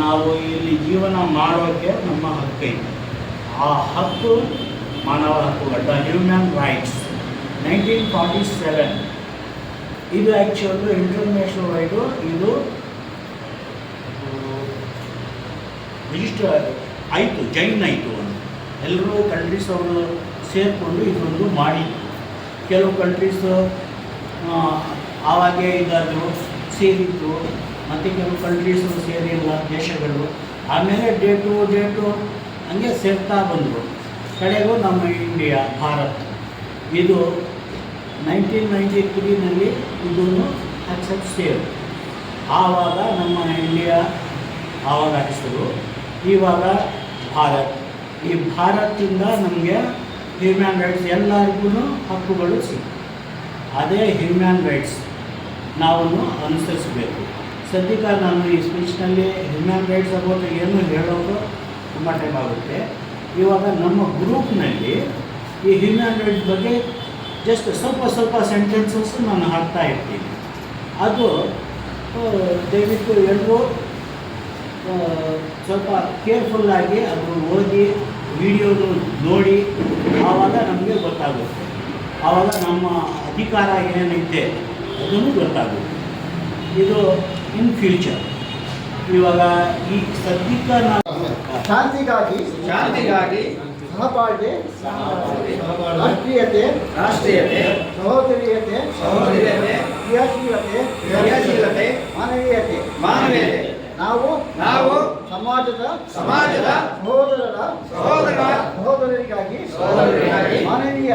ನಾವು ಇಲ್ಲಿ ಜೀವನ ಮಾಡೋಕ್ಕೆ ನಮ್ಮ ಹಕ್ಕೈತೆ. ಆ ಹಕ್ಕು ಮಾನವ ಹಕ್ಕುಗಳು, ದ ಹ್ಯೂಮನ್ ರೈಟ್ಸ್ 1947. ಇದು ಆ್ಯಕ್ಚುಲಿ ಇಂಟರ್ನ್ಯಾಷನಲ್ ವೈಡು ಇದು ರಿಜಿಸ್ಟರ್ ಆಯಿತು, ಜೈನ್ ಆಯಿತು ಅಂತ ಎಲ್ಲರೂ ಕಂಟ್ರೀಸ್ ಅವರು ಸೇರಿಕೊಂಡು ಇದೊಂದು ಮಾಡಿದ್ರು. ಕೆಲವು ಕಂಟ್ರೀಸು ಆವಾಗೇ ಇದಾದರು ಸೇರಿದ್ದು, ಮತ್ತು ಕೆಲವು ಕಂಟ್ರೀಸು ಸೇರಿಲ್ಲ ದೇಶಗಳು. ಆಮೇಲೆ ಡೇಟು ಹಂಗೆ ಸೇರ್ತಾ ಬಂದರು. ಕಡೆಗೂ ನಮ್ಮ ಇಂಡಿಯಾ, ಭಾರತ ಇದು 1993ನಲ್ಲಿ ಇದನ್ನು ಅಕ್ಸೆಪ್ಟ್ ಸೇರು. ಆವಾಗ ನಮ್ಮ ಇಂಡಿಯಾ ಆವಾಗ ಹೆಸರು, ಇವಾಗ ಭಾರತ್. ಈ ಭಾರತದಿಂದ ನಮಗೆ ಹ್ಯೂಮ್ಯಾನ್ ರೈಟ್ಸ್ ಎಲ್ಲರಿಗೂ ಹಕ್ಕುಗಳು ಸಿಗ್ತವೆ. ಅದೇ ಹ್ಯೂಮ್ಯಾನ್ ರೈಟ್ಸ್ ನಾವು ಅನುಸರಿಸಬೇಕು. ಸದ್ಯಕ್ಕೆ ನಾನು ಈ ಸ್ಪೀಚ್ನಲ್ಲಿ ಹ್ಯೂಮ್ಯಾನ್ ರೈಟ್ಸ್ ಅಬೌಟ್ ಏನು ಹೇಳೋದು ತುಂಬ ಟೈಮ್ ಆಗುತ್ತೆ. ಇವಾಗ ನಮ್ಮ ಗ್ರೂಪ್ನಲ್ಲಿ ಈ ಹ್ಯೂಮ್ಯಾನ್ ರೈಟ್ಸ್ ಬಗ್ಗೆ ಜಸ್ಟ್ ಸ್ವಲ್ಪ ಸೆಂಟೆನ್ಸಸ್ ನಾನು ಹಾಕ್ತಾ ಇರ್ತೀನಿ. ಅದು ದಯವಿಟ್ಟು ಎಲ್ಲರೂ ಸ್ವಲ್ಪ ಕೇರ್ಫುಲ್ಲಾಗಿ ಅದನ್ನು ಓದಿ ವಿಡಿಯೋನು ನೋಡಿ, ಆವಾಗ ನಮಗೆ ಗೊತ್ತಾಗುತ್ತೆ. ಆವಾಗ ನಮ್ಮ ಅಧಿಕಾರ ಏನೈತೆ ಅದನ್ನು ಗೊತ್ತಾಗುತ್ತೆ. ಇದು ಇನ್ ಫ್ಯೂಚರ್. ಇವಾಗ ಈ ಸದ್ಯಕ್ಕೆ ನಾವು ಶಾಂತಿಗಾಗಿ ಸಹಬಾಳ್ವೆ, ರಾಷ್ಟ್ರೀಯತೆ, ಸಹೋದರಿಯತೆ, ಕ್ರಿಯಾಶೀಲತೆ, ಮಾನವೀಯತೆ ನಾವು ಸಮಾಜದ ಸಹೋದರರಿಗಾಗಿ ಮಾನವೀಯ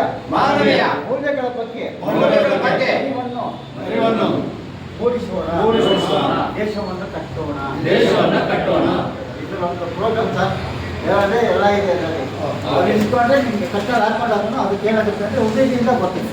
ಮೌಲ್ಯಗಳ ಬಗ್ಗೆ ಅರಿವನ್ನು ಮೂಡಿಸೋಣ, ದೇಶವನ್ನು ಕಟ್ಟೋಣ. ಇದು ಒಂದು ಪ್ರೋಗ್ರಾಮ್ ಸರ್. ಎಲ್ಲ ಇದೆ ಅದರಲ್ಲಿ. ಅವ್ರು ಇಸ್ಕೊಂಡ್ರೆ ನಿಮಗೆ ಕಷ್ಟ ಹಾಕೊಂಡಾಗ ಅದಕ್ಕೆ ಏನಾಗುತ್ತೆ ಅಂದರೆ ಉದ್ದೇಶದಿಂದ ಬರ್ತೀನಿ.